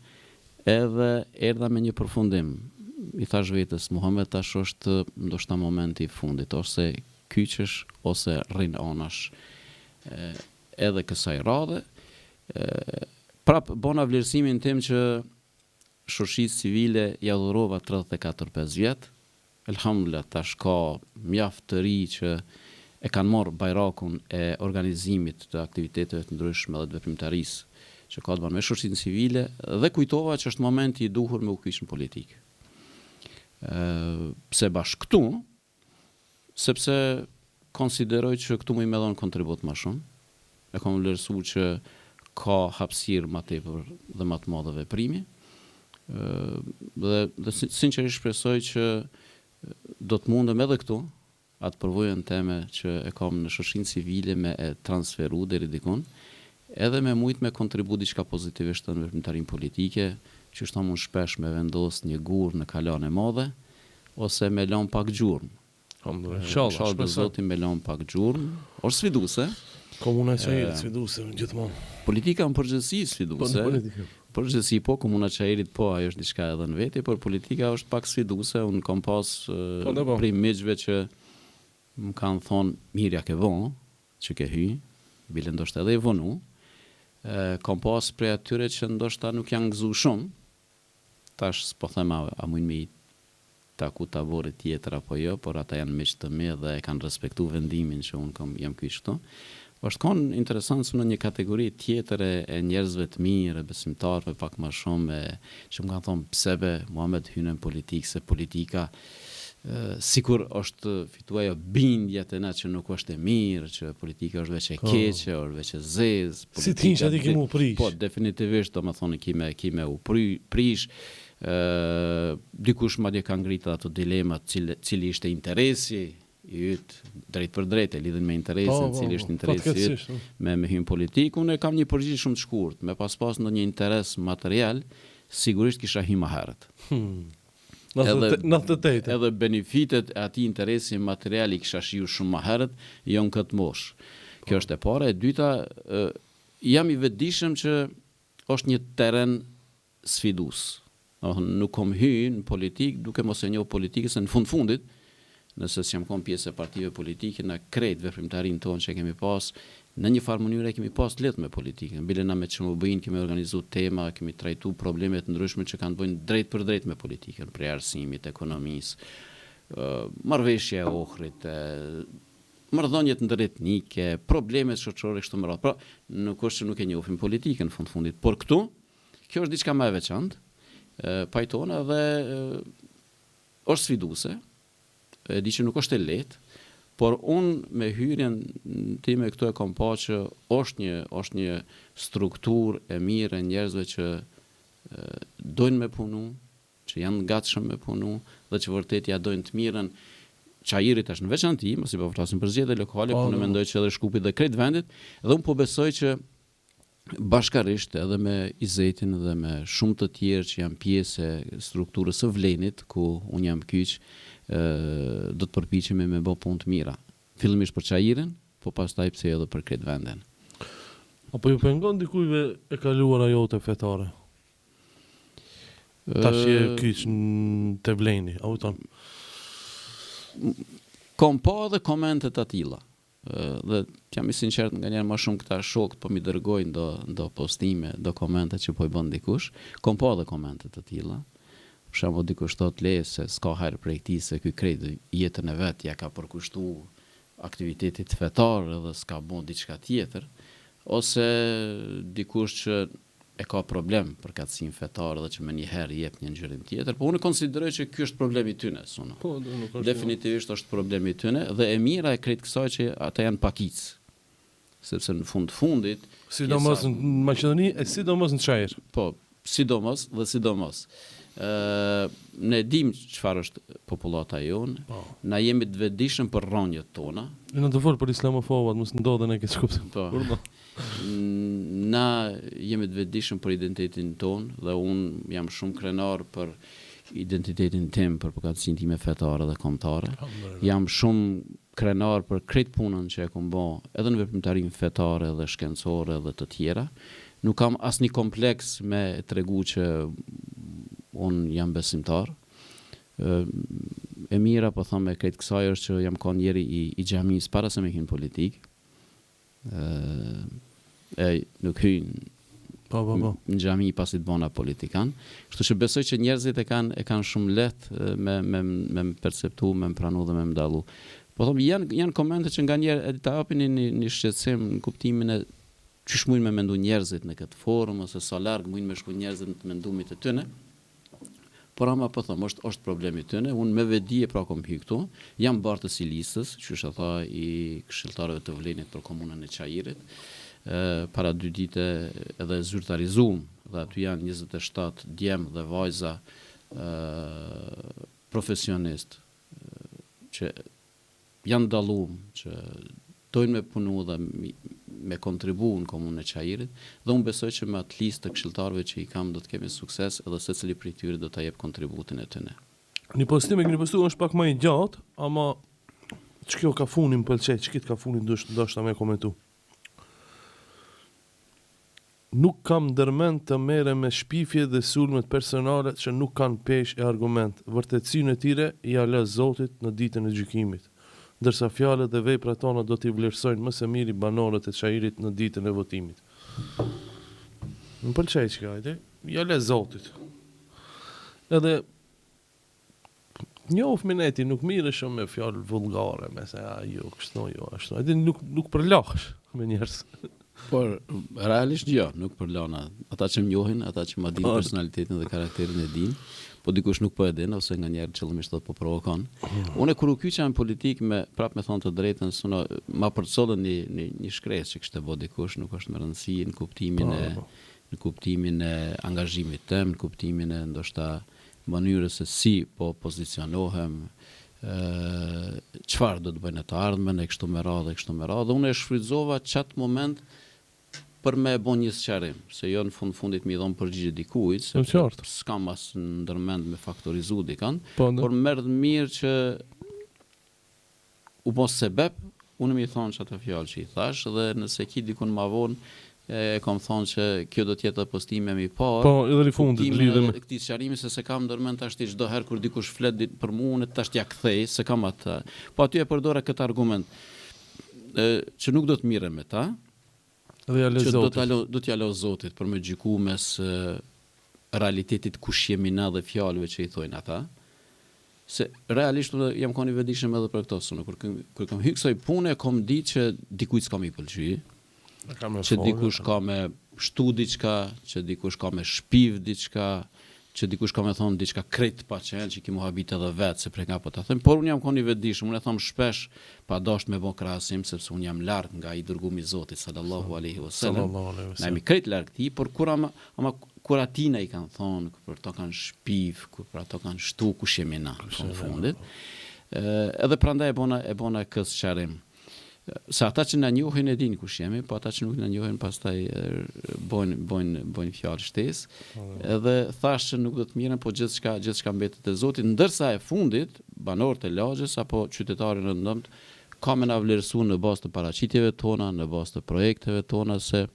edhe erdha me një përfundim. I thash vetës, Muhammed tash është ndoshta momenti i fundit, ose kyçesh ose rrin anash. Edhe kësaj radhe, prap bona vlerësimin tim që shoqërisë civile ja dhurova 34-5 vjet. Elhamdulillah, tash ka mjaft të ri që e kanë marrë bajrakun e organizimit të aktiviteteve të ndryshme dhe të veprimtarisë që ka të bënë me shoqërinë civile, dhe kujtova që është momenti i duhur me u kyç në politikë. Pse bashkë këtu, sepse konsideroj që këtu më i dhon kontribut më shumë. E kam vlerësuar që ka hapësirë më tepër dhe më të madhe veprimi. Dhe sinqerisht shpresoj që do të mundem edhe këtu atë përvojën teme që e kam në shoqërinë civile me e transferu deri dikun, edhe me mujt me kontribu diçka pozitivisht në veprimtarinë politike, që është mund shpesh me vendos një gur në kalan e madhe, ose me lën pak gjurmë. Inshallah, Zoti me lën pak gjurmë, është sfiduese. Komuna e Çajirit sfiduese gjithmonë. Politika në përgjithësi sfiduese. Përgjithësi po, komuna e Çajirit po, ajo është diçka edhe në veti, por politika është pak sfiduese. Unë kam pas prej miqve që më kanë thonë, mirë ja ke vonë, që ke hy, bile ndoshta edhe i vonu. Kam pas prej atyre që ndoshta nuk janë gëzu shumë, tash s'po them a mund me i taku tabore tjetër apo jo, por ata janë miq të mi dhe e kanë respektu vendimin që unë jam kyç këtu. Është kanë interesant në një kategori tjetër e njerëzve të mirë, besimtarëve pak më shumë, që më kanë thonë pse be Muhammed hyn në politikë, se politika sikur është fituaja bindjet e na që nuk është e mirë, që politika është veç e keqe, është veç e zezë. Si t'hinqa ti kimu prish. Po, definitivisht, do më thonë kime u prish. Dikush madje ka ngritur ato dilemat cili ishte interesi i yt drejt për drejt, e lidhen me interesin, cili është interesi i yt me hyn politikë. Unë kam një përgjigje shumë të shkurtë, me pas ndonjë interes material, sigurisht kisha hyrë më herët. 98. Edhe benefitet e atij interesi material i kisha shiu shumë më herët, jo në këtë moshë. Kjo është e para. E dyta, jam i vetëdijshëm që është një terren sfidues. Nuk kam hyrë në politikë duke mos e njoh politikën, se në fundit, nëse s'jam kon pjesë e partive politike, në krejt veprimtarinë tonë që kemi pas, në një farë mënyrë kemi pas letë me politikën. Bile na me ÇMB-in kemi organizuar tema, kemi trajtu probleme të ndryshme që kanë bëjnë drejt për drejt me politikën, prej arsimit, ekonomisë, marrëveshja e ohrit, marrëdhëniet ndëretnike, problemet shoqërore kështu me radhë. Pra, nuk është që nuk e njohim politikën në fundit, por këtu, kjo është diçka më e veçantë, pajtona dhe është sfiduese. E di që nuk është e lehtë, por unë me hyrjen time këtu e kam pa që është një strukturë e mirë e njerëzve që dojnë me punu, që janë gatshëm me punu dhe që vërtet ja dojnë të mirën. Çajirit është në veçantë, mos i po flasim për zgjedhje lokale, por unë mendoj që edhe Shkupi dhe krejt vendit, dhe unë po besoj që bashkarisht edhe me Izetin dhe me shumë të tjerë që janë pjesë e strukturës së Vlenit, ku unë jam kyç, do të përpiqemi me bë punë të mira. Fillimisht për Çajirin, po pastaj pse edhe për krejt vendin. Apo ju pengon dikujve e kaluara jote fetare? Tash je kyç te Vleni, a kupton? Kom pa dhe komentet atilla. Dhe jam i sinqert, nganjëherë më shumë këta shokët po mi dërgojnë do postime, do komente që po i bën dikush. Kom pa dhe komentet atilla. Për shembull dikush thot le se s'ka hajër prej këtij, se ky krejt jetën e vet ja ka përkushtuar aktivitetit fetar edhe s'ka bën diçka tjetër, ose dikush që e ka problem për katësinë fetare dhe që më njëherë jep një ngjyrim tjetër, por unë konsideroj që ky është problemi i tyre, sonë. Po, nuk është. Definitivisht është problemi i tyre dhe e mira e krejt kësaj që ata janë pakic. Sepse në fundit, sidomos në Maqedoni e sidomos në Çajir. Po, sidomos. Ne dim çfarë është popullata jonë, na jemi të vetëdijshëm për rronjët tona. Në të folë për islamofovat, mos ndodhen e këtë kuptim. Po. Na jemi të vetëdijshëm për identitetin ton dhe unë jam shumë krenar për identitetin tim, për përkatësinë time fetare dhe kombëtare. Jam shumë krenar për krejt punën që e kom bë, edhe në veprimtarinë fetare dhe shkencore dhe të tjera. Nuk kam asnjë kompleks me tregu që unë jam besimtar. E mira po them me krejt kësaj është që jam qenë njeri i xhamisë para se me hyn politik. Nuk hyn në xhami pasi të bona politikan. Kështu që besoj që njerëzit e kanë shumë lehtë me perceptu, me pranu dhe me ndallu. Po them janë komente që nganjëherë ta japin një shqetësim në kuptimin e çish mund me mendu njerëzit në këtë forum ose sa larg mund me shku njerëzit në të mendumit të tyre. Por ama po them, është problemi tyre. Unë me vedije pra kom hy këtu, jam bartës i listës, që është tha i këshilltarëve të Vlenit për komunën e Qajirit. Para 2 dite edhe zyrtarizum, dhe aty janë 27 djem dhe vajza profesionist që janë dalluar, që dojnë me punu dhe me kontribu në komunën e Qajirit, dhe unë besoj që me atë listë të këshilltarëve që i kam do të kemi sukses edhe secili prej tyre do ta jep kontributin e tyre. Një postim e keni postuar është pak më i gjatë, ama ç'kjo ka funin pëlqej, ç'kit ka funin ndoshta më komentu. Nuk kam ndërmend të mere me shpifje dhe sulmet personale që nuk kanë peshë e argument. Vërtetësinë e tyre ja lë Zotit në ditën e gjykimit, ndërsa fjalët dhe veprat tona do t'i vlerësojnë më së miri banorët e Qajirit në ditën e votimit. Më pëlqej çka ajde, ja lë Zotit. Edhe njohëmi nuk mirëshëm me fjalë vullgare, me se jo, kështu, jo, ashtu. Ajde nuk përlahesh me njerëz. Por realisht jo, nuk përlana. Ata që më njohin, ata që ma dinë personalitetin dhe karakterin e din, po dikush nuk po e din, ose nga njerë qëllimisht do të po provokon. Unë kur u kyqa në politik prap me thonë të drejtën, ma përcollën një shkres që kështë e bo dikush, nuk është më rëndësi në kuptimin e angazhimit tëm, në kuptimin e ndoshta mënyrës se si po pozicionohem, çfarë do të bëjnë të ardhmen e kështu me radhë. Dhe unë e shfrytëzova çat moment për me bon një sqarim, se jo në fundit mi dhon përgjigje dikujt, se s'kam as ndërmend me faktorizu dikan, por merr mirë që u bos sebeb, unë mi thonë që atë fjalë që i thash, dhe nëse ki dikun ma vonë, e kam thonë që kjo do tjetë postime mi parë. Po, edhe i fundit lidhem. Këtij sqarimi se kam ndërmend tash çdo herë kur dikush flet për mua, unë tash t'ja kthej, se kam atë. Po aty e përdora këtë argument. Që nuk do të mirem me ta. Dhe ja lë Zotit. Do t'ja lë Zotit për me gjyku mes realitetit kush jemi na dhe fjalëve që i thojnë ata. Se realisht unë jam qenë i vetëdijshëm edhe për këto sonë. Kur kam hyrë kësaj pune, kam ditë që dikujt s'ka më pëlqy. Që dikush ka me shtu diçka, që dikush ka me shpiv diçka, që dikush ka me thonë diçka krejt pa qenë, që ki mu habit edhe vetë, se prej nga po të thëmë, por unë jam qenë i vetëdijshëm, unë e thamë shpesh, pa dasht me bo krahasim, sepse unë jam larg nga i dërgumi Zotit, sallallahu alaihi wasallam, na jemi krejt larg ti, por kur atina i kanë thonë, kur to kanë shpiv, kur ato kanë shtu, kush jemi na, në fundit, edhe prandaj e bona kës sqarim. Se ata që na njohin e din kush jemi, po ata që nuk na njohin pastaj bojnë fjalë shtesë. Edhe thash që nuk do të mirën, po gjithçka mbetet e Zotit, ndërsa e fundit banorët e lagjës apo qytetarët rëndëmt ka me na vlerësuar në bazë të paraqitjeve tona, në bazë të projekteve tona se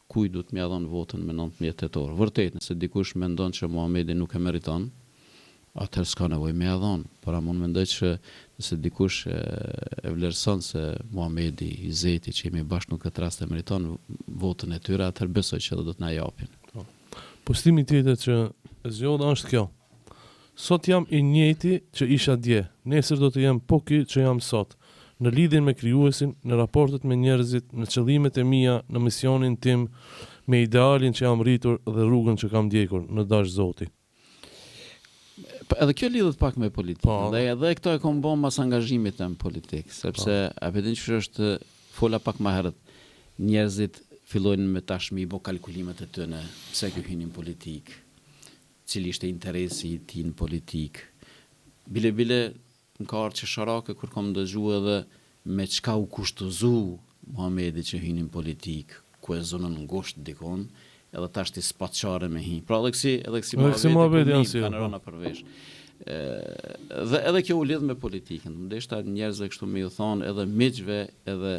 kujt do të më dhon votën me 19 tetor. Vërtet, nëse dikush mendon që Muhamedi nuk e meriton, atëherë s'ka nevojë me ia dhon, por unë mendoj që nëse dikush e vlerëson se Muhamedi i Zeti që jemi bashkë në këtë rast e meriton votën e tyre, atëherë besoj që do të na japin. Postimi tjetër që zgjodha është kjo. Sot jam i njëjti që isha dje, nesër do të jem po ky që jam sot, në lidhjen me krijuesin, në raportet me njerëzit, në qëllimet e mia, në misionin tim, me idealin që jam rritur dhe rrugën që kam ndjekur, në dash Zoti. Edhe kjo lidhet pak me politikën. Dhe edhe këto e kam bën mas angazhimit në politikë, sepse a din që është fola pak më herët, njerëzit fillojnë me tashmi bo kalkulimet e tëne, pse kjo hynin politik, cili ishte interesi i tij në politik. Bile në ka arë që sharake kur kom dëgju edhe me çka u kushtozu Muhamedi që hynin politik, ku e zonën ngusht dikon, edhe tash ti spaqare me hi. Pra edhe kësi Muhamedi kanë rëna përvesh. Dhe edhe kjo u lidh me politikën. Ndeshta njerëzve kështu me ju thonë edhe miqve edhe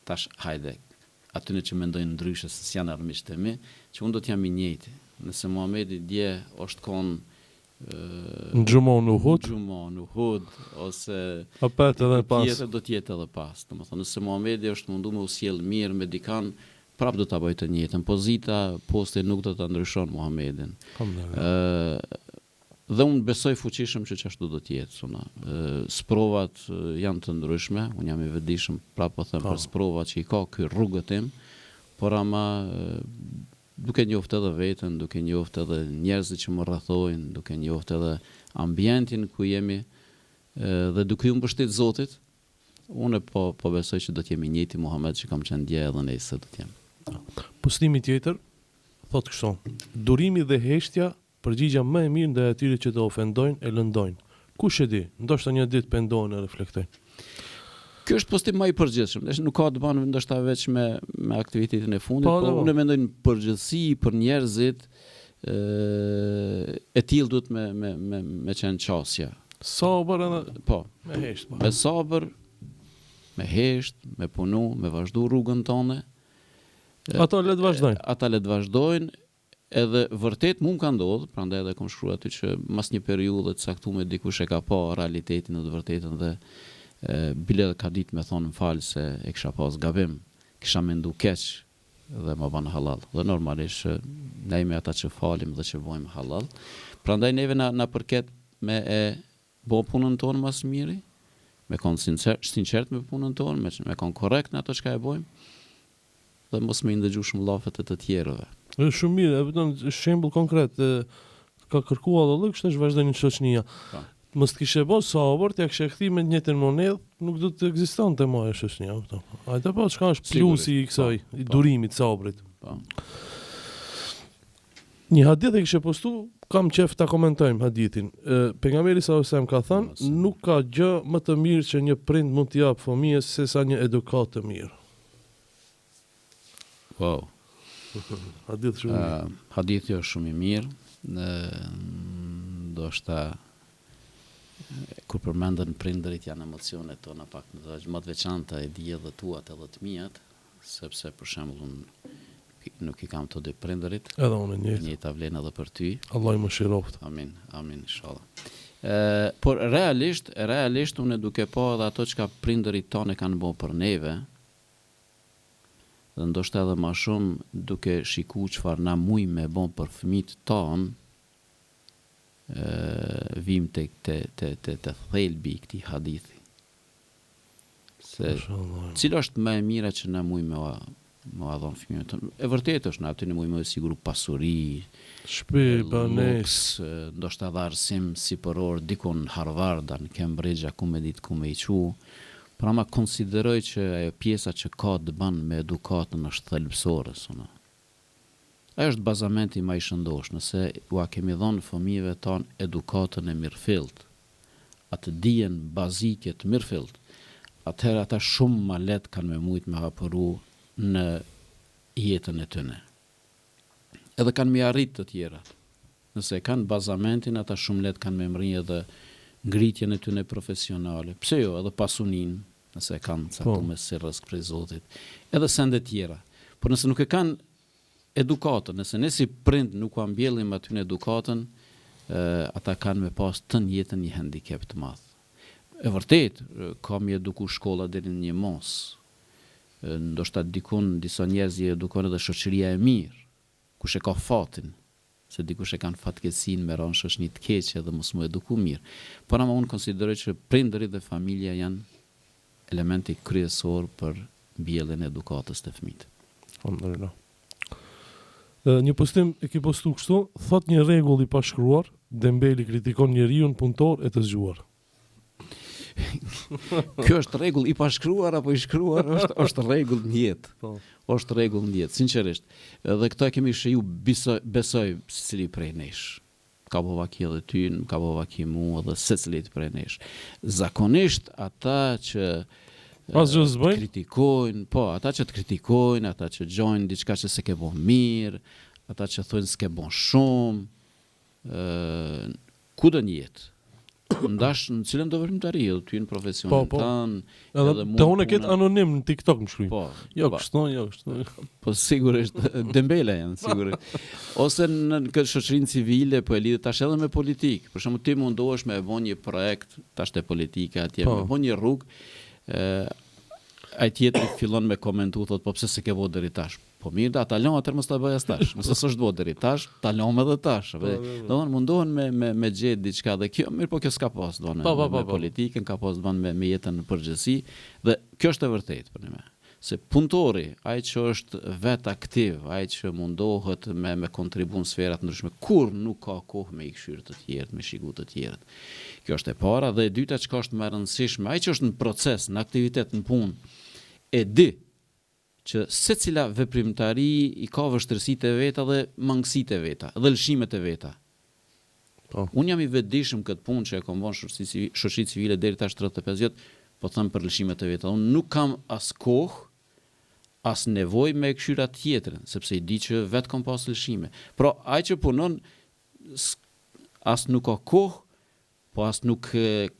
tash hajde atyne që mendojnë ndryshe se s'janë armiqtë e mi, që unë do t'jam i njëjti. Nëse Muhamedi dje është konë në gjumon në Uhud, ose apet edhe pas. Do t'jetë edhe pas. Domethënë, nëse Muhamedi është mundu me u sjell mirë me dikan, prap do ta bëjë të njëjtën. Pozita, posti nuk do ta ndryshon Muhamedin. Dhe unë besoj fuqishëm që ashtu do t'jetë. Sprovat janë të ndryshme, unë jam i vetëdijshëm prapë po them për sprovat që i ka ky rrugët tim, por ama duke njoftë edhe veten, duke njoftë edhe njerëzit që më rrethojnë, duke njoftë edhe ambientin ku jemi dhe duke u mbështet Zotit, unë po besoj që do të jemi njëjti Muhamet që kam qenë dje edhe nesër do të jem. Postimi tjetër thotë kështu: durimi dhe heshtja përgjigja më e mirë ndaj atyre që të ofendojnë e lëndojnë. Kush e di, ndoshta një ditë pendohen e reflektojnë. Kjo është postim më i përgjithshëm. Nuk ka të bëjë ndoshta veç me aktivitetin e fundit, por unë mendoj në përgjithësi për njerëzit e tillë duhet me qenë qasja. Sabër edhe me hesht. Me sabër, me hesht, me punu, me vazhdu rrugën tonë. Ata le të vazhdojnë. Edhe vërtet mu më ka ndodhë, prandaj edhe kom shkruar aty që mas një periudhe të caktuar dikush e ka pa realitetin e të vërtetën dhe bile ka ditë me thonë më falë se e kisha pas gabim, kisha mendu keq dhe më banë halal. Dhe normalisht ne jemi ata që falim dhe që bojmë halal. Prandaj neve na përket me e bo punën tonë mas miri, me konë sinqert me punën tonë, me konë korrekt në ato që ka e bojmë, dhe mos me indëgju shumë lafet e të tjerëve. Është shumë mirë, e vetëm shembull konkret, ka kërkuar edhe kështu është vazhdojnë shoqënia. Mos të kishe bërë sabër, t'ja kishe kthyer me të njëjtën monedhë, nuk do të ekzistonte më ajo shoqënia, kupton. Hajde po, çka është plusi i kësaj, i durimit, sabrit. Një hadith e kishe postu, kam qef ta komentojmë hadithin. Pejgamberi sallallahu alajhi wasallam ka thënë, nuk ka gjë më të mirë që një prind mund t'i jap fëmijës se sa një edukat të mirë. Wow. Hadith shumë mirë. Hadithi është shumë i mirë. Ndoshta kur përmenden prindërit janë emocionet tona pak më të veçanta, e di edhe tuat edhe të mijat, sepse për shembull nuk i kam të dy prindërit. Edhe unë njëjta vlen edhe për ty. Allah i mëshiroft. Amin, inshallah. Por realisht unë duke pa edhe ato që prindërit tonë kanë bërë për neve, dhe ndoshta edhe ma shumë duke shiku çfarë na mujmë me bon për fëmijët tonë, vim te thelbi i këtij hadithi. Se cila është më e mira që na mujmë me dhon fëmijët tonë. E vërtetë është na aty ne mujmë me siguru pasuri, shtëpi, banes, ndoshta edhe arsim sipëror diku në Harvard, në Cambridge, ku me ditë ku me i qu. Pra ma konsideroj që ajo pjesa që ka të banë me edukatën është thelbësore. Ajo është bazamenti ma i shëndosh, nëse ua kemi dhonë fëmijëve tonë edukatën e mirëfillt, atë dijen bazike të mirëfillt, atëherë ata shumë ma letë kanë me mujtë me hapëru në jetën e tyne. Edhe kanë me arritë të tjerat. Nëse kanë bazamentin, ata shumë letë kanë me mri edhe ngritjen e tyne profesionale. Pse jo, edhe pasunin, nëse kanë caktuar si rrezik prej Zotit, edhe sende tjera. Por nëse nuk e kanë edukatën, nëse ne si prind nuk u mbjellim aty në edukatën, ata kanë me pas të njëjtën një handicap të madh. E vërtet, kam i eduku shkolla deri në një mos. Ndoshta dikun disa njerëz i edukon edhe shoqëria e mirë, kush e ka fatin, se dikush e kanë fatkeqësinë me ranë shoqëni të keqe dhe mos mu eduku mirë. Por ama unë konsideroj që prindërit dhe familja janë elementi kryesor për mbjelljen e edukatës të fëmijët. Alhamdulillah. Një postim e ki postu kështu, thot një rregull i pashkruar, Dembeli kritikon njeriu punëtor e të zgjuar. Kjo është rregull i pashkruar apo i shkruar, është rregull në jetë. Po. Është rregull në jetë, sinqerisht. Dhe këto e kemi shiju besoj secili prej nesh. Ka bova ki edhe ty, ka bova ki mua dhe secilit prej nesh. Zakonisht ata që Asgjë s'bëjnë? kritikojnë, po, ata që të kritikojnë, ata që gjojnë diçka që se ke bon mirë, ata që thonë s'ke bon shumë, ku do një jetë? Ndash në cilën do vërimtari, edhe ty në profesionin Po. tanë, Edhe mund të unë e punën- ketë anonim në TikTok më shkruaj. Po, Jo po. kështu, jo kështu. Po sigurisht dembele janë, sigurisht. Ose në këtë shoqërinë civile po e lidhet tash edhe me politikë. Për shembull ti mundohesh me e bën një projekt tash te politika atje, Po. me bën një rrugë, ai tjetri fillon me komentu thot po pse se ke vë deri tash. Po mirë, da ta lëm atë mos ta bëj as tash. Nëse s'është vë deri tash, ta lëm edhe tash. Domthon mundohen me gjetë diçka dhe kjo, mirë po kjo s'ka pas donë me politikën, ka pas donë me jetën në përgjithësi dhe kjo është e vërtetë për ne. Se punëtori, ai që është vet aktiv, ai që mundohet me kontribu në sferat ndryshme, kur nuk ka kohë me i këshyrë të tjerët, me shiku të tjerët. Kjo është e para dhe e dyta çka është më e rëndësishme, ai që është në proces, në aktivitet, në punë, e di që secila veprimtari i ka vështirësitë e veta dhe mangësitë e veta, dhe lëshimet e veta. Po. Unë jam i vetëdijshëm këtë punë që e kam bën shoqëri civile deri tash 35 vjet, po them për lëshimet e veta. Unë nuk kam as kohë, as nevojë me këshyra tjetrën, sepse i di që vetë kam pas lëshime. Pra, ai që punon as nuk ka kohë, po as nuk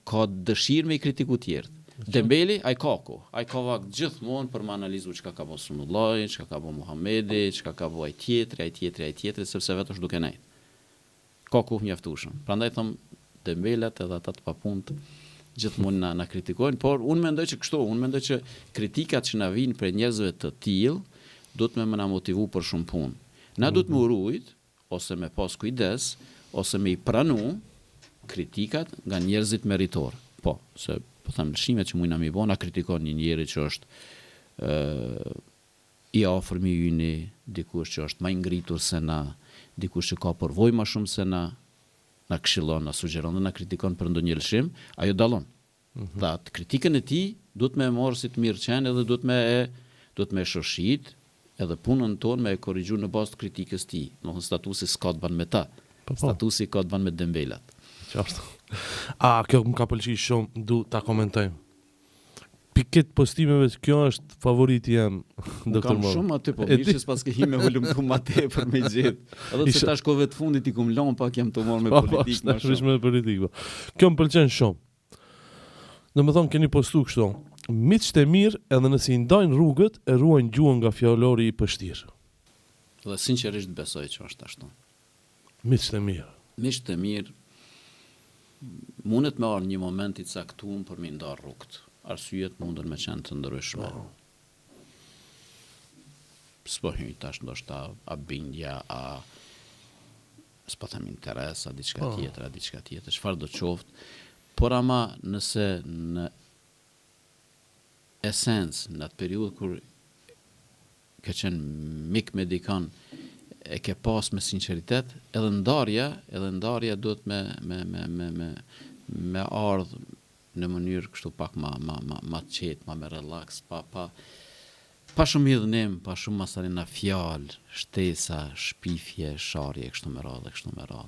ka dëshirë me i kritiku tjerët. Dembeli, ai ka kohë. Ai ka vakt gjithmonë për më analizu çka ka bërë Sunullahi, çka ka bërë Muhamedi, çka ka bërë ai tjetri, sepse vetë është duke nejt. Ka kohë mjaftueshëm. Prandaj them Dembelat edhe ata të papunët gjithmonë na kritikojnë, por unë mendoj që kritikat që na vijnë për njerëzve të tillë duhet me na motivu për shumë punë. Na duhet më urujt ose me pas kujdes ose me i pranu kritikat nga njerëzit meritor. Po, se po them lëshimet që mujna mi bona kritikon një njeri që është i afërmi yni, dikush që është më i ngritur se na, dikush që ka përvojë më shumë se na këshillon, na sugjeron dhe na kritikon për ndonjë lëshim, ajo dallon. Dhe atë kritikën e tij duhet me marrë si të mirë qenë edhe duhet me shoshit edhe punën tonë me e korrigju në bazë të kritikës tij. Domethënë statusi s'ka të bën me ta. Statusi ka të bën me Dembelat. Qartë. Kjo më ka pëlqy shumë, du ta komentojmë. Piket postimeve, kjo është favoriti jam, doktor Kam Moro. shumë aty, po mirë që s'pas ke hi me hulumtu ma tepër me gjetë. Edhe se tash kohëve të fundit i kum lënë pak jam të marrë me politikë më shumë. Me politikë. Kjo më pëlqen shumë. Domethënë keni postu kështu. Miqtë e mirë, edhe nëse i ndajnë rrugët, e ruajnë gjuhën nga fjallori i pështirë. Dhe sinqerisht besoj që është ashtu. Miqtë e mirë. Miqtë e mirë mundet me arë një moment i caktuar për mi ndarë rrugët. Arsyet mundën me qenë të ndryshme. S'po hyj tash ndoshta a bindja, s'po them interes, a diçka tjetër, çfarë do qoftë. Por ama nëse në esencë, në atë periudhë kur ke qenë mik me dikon, e ke pas me sinqeritet, edhe ndarja duhet me ardhë në mënyrë kështu pak ma të qetë, ma me relax, pa shumë hidhnim, pa shumë masarina fjalë, shtesa, shpifje, sharje, kështu me radhë.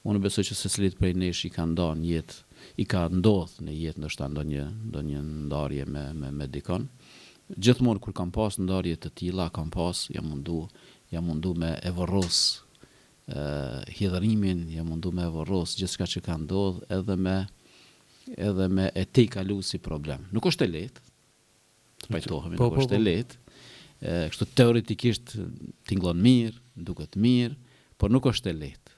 Unë besoj që secilit prej nesh i ka ndodhur në jetë, i ka ndodhur në jetë ndoshta ndonjë ndarje me dikon. Gjithmonë kur kam pas ndarje të tilla, jam mundu me e vorros hidhërimin, jam mundu me e vorros gjithçka që ka ndodhur edhe me e te kalu si problem. Nuk është e lehtë, të pajtohemi, nuk është e lehtë. Kështu teoretikisht tingëllon mirë, duket mirë, por nuk është e lehtë.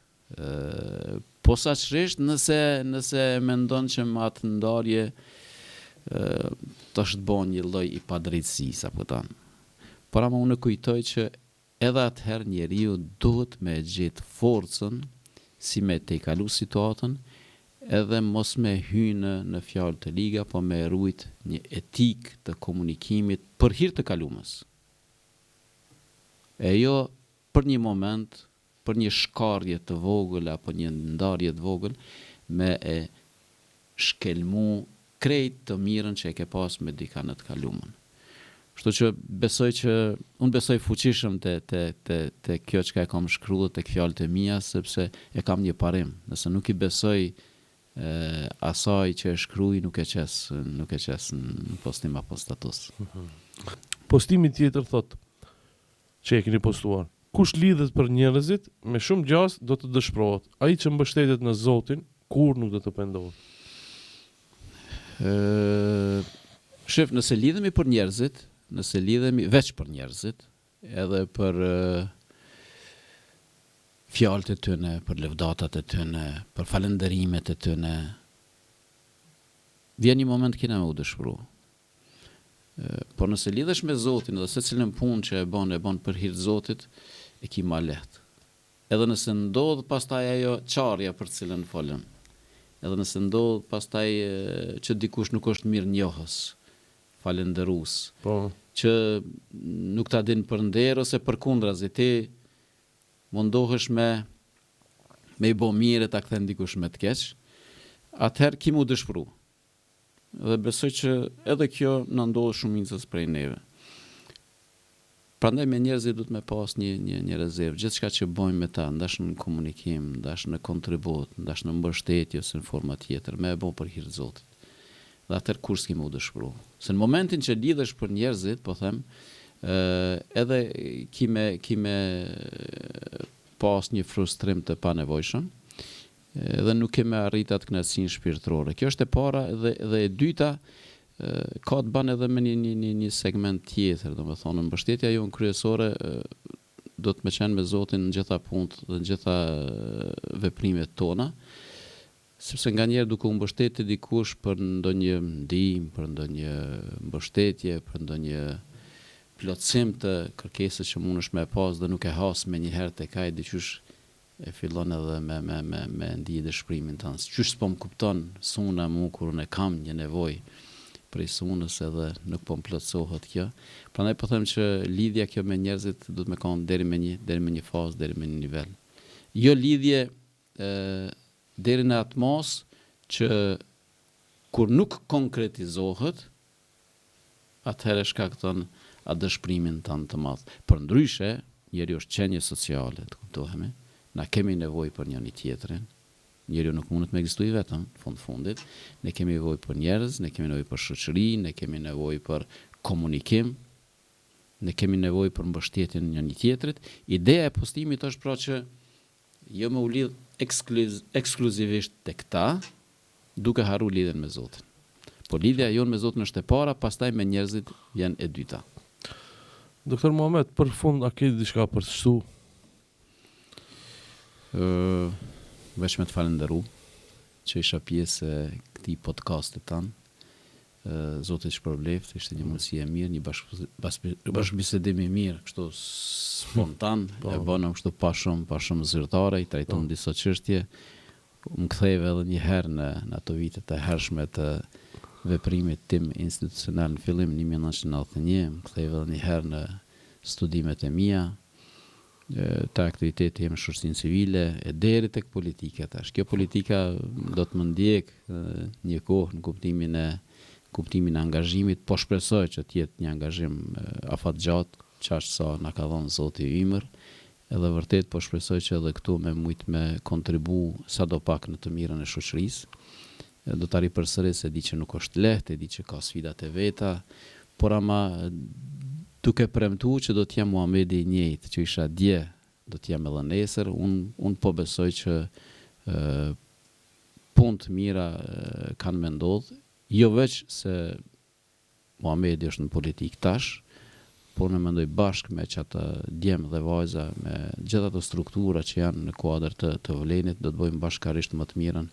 Posaçërisht nëse mendon që me atë ndarje të është bon një lloj i padrejtësisë apo tan. Por ama unë kujtoj që edhe atëherë njeriu duhet me gjetë forcën si me te kalu situatën, edhe mos me hynë në fjalë të liga, po me rujt një etik të komunikimit për hir të kalumës. E jo për një moment, për një shkarje të vogël apo një ndarje të vogël, me e shkelmu krejt të mirën që e ke pas me dika në të kaluamën. Kështu që unë besoj fuqishëm te kjo që e kam shkruar tek fjalët e mia, sepse e kam një parim. Nëse nuk i besoj asaj që e shkruaj, nuk e qes në postim apo status. Postimi tjetër thot që e keni postuar. Kush lidhet për njerëzit me shumë gjas do të dëshpërohet. Ai që mbështetet në Zotin kur nuk do të pendohet. Shef, nëse lidhemi për njerëzit, nëse lidhemi veç për njerëzit, edhe për fjalët e tyne, për lëvdatat e tyne, për falënderimet e tyne, vjen një moment kena me u dëshpëru. Por nëse lidhesh me Zotin dhe secilën punë që e bën për hir të Zotit, e ki ma lehtë. Edhe nëse ndodh pastaj ajo qarja për cilën folëm, edhe nëse ndodh pastaj që dikush nuk është mirë njohës, falënderues, që nuk ta din për nder ose për kundrazi, ti mundohesh me i bo mirë ta kthen dikush me të keq, atëherë ki mu dëshpëru. Dhe besoj që edhe kjo na ndodh shumicës prej neve. Prandaj me njerëzit duhet me pas një rezervë. Gjithçka që bojmë me ta, ndash në komunikim, ndash në kontribut, ndash në mbështetje ose në forma tjetër, me e bo për hir të Zotit. Dhe atëherë kur s'ki mu dëshpëru. Se në momentin që lidhesh për njerëzit, po them, edhe kime pas një frustrim të panevojshëm, edhe nuk keme arrit atë kënaqësinë shpirtërore. Kjo është e para dhe e dyta, ka të bën edhe me një segment tjetër, domethënë mbështetja jonë kryesore do të më qenë me Zotin në gjitha punët dhe në gjitha veprimet tona, sepse nganjëherë duke u mbështetë dikush për ndonjë ndihmë, për ndonjë mbështetje, për ndonjë plotësim të kërkesës që mundesh me pas dhe nuk e has me njëherë tek ai, diqysh e fillon edhe me ndijë dëshpërimin tënd. Qysh s'po më kupton suna mu kur unë kam një nevojë prej sunës edhe nuk po më plotësohet kjo. Prandaj po them që lidhja kjo me njerëzit duhet me kanë deri me një fazë, deri me një nivel. Jo lidhje deri në atë mos që kur nuk konkretizohet, atëherë shkakton atë dëshpërimin tënd të madh. Përndryshe, njeriu është qenie sociale, të kuptohemi. Na kemi nevojë për njëri tjetrin. Njeriu nuk mundet me ekzistoj vetëm, fundit. Ne kemi nevojë për njerëz, ne kemi nevojë për shoqëri, ne kemi nevojë për komunikim, ne kemi nevojë për mbështetjen njëri tjetrit. Ideja e postimit është pra që jo me u lidh ekskluzivisht tek ta, duke harru lidhjen me Zotin. Po lidhja jonë me Zotin është e para, pastaj me njerëzit vjen e dyta. Doktor Muhamet, për fund, a ke diçka për të shtu? Veç me të falenderu që isha pjesë e këtij podcastit tanë. Zoti shpërbleft, ishte një mundësi e mirë, një bashkëbisedim i mirë, kështu spontan, e bënëm kështu pa shumë zyrtare, i trajtuam disa çështje. Më ktheva edhe një herë në ato vitet e hershme të veprimit tim institucional në fillim 1991, më ktheva edhe një herë në studimet e mia, të aktiviteti jem në shoqërinë civile, e deri tek politika tash. Kjo politika do të më ndjek një kohë në kuptimin e angazhimit, po shpresoj që të jetë një angazhim afatgjatë, qaq sa na ka dhënë Zoti ymër, edhe vërtet po shpresoj që edhe këtu me mujt me kontribu sadopak në të mirën e shoqërisë. Do ta ripërsëris, e di që nuk është lehtë, e di që ka sfidat e veta, por ama duke premtu që do t'jam Muhamedi i njëjtë që isha dje, do t'jam edhe nesër, unë po besoj që punë të mira kanë me ndodhë, jo veç se Muhamedi është në politikë tash, por në mendoj bashkë me që atë djemë dhe vajza, me gjitha të struktura që janë në kuadër të vlenit, do të bëjmë bashkarisht më të mirën,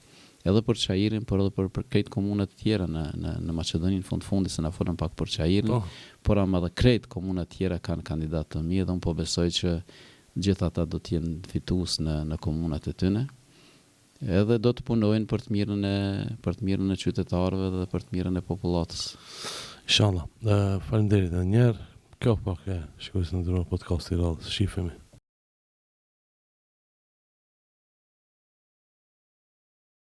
edhe për Çajirin, por edhe për krejt komunat tjera në Maqedoninë, fundi se na folën pak për Çajirin, por ama edhe krejt komunat tjera kanë kandidatë të mirë, dhe unë po besoj që gjithë ata do të jenë fitues në komunat e tyre. Edhe do të punojnë për të mirën e qytetarëve dhe për të mirën e popullatës. Inshallah. Faleminderit edhe një herë. Kjo pak e shikoj se ndërrohet podcasti i radhës. Shifemi.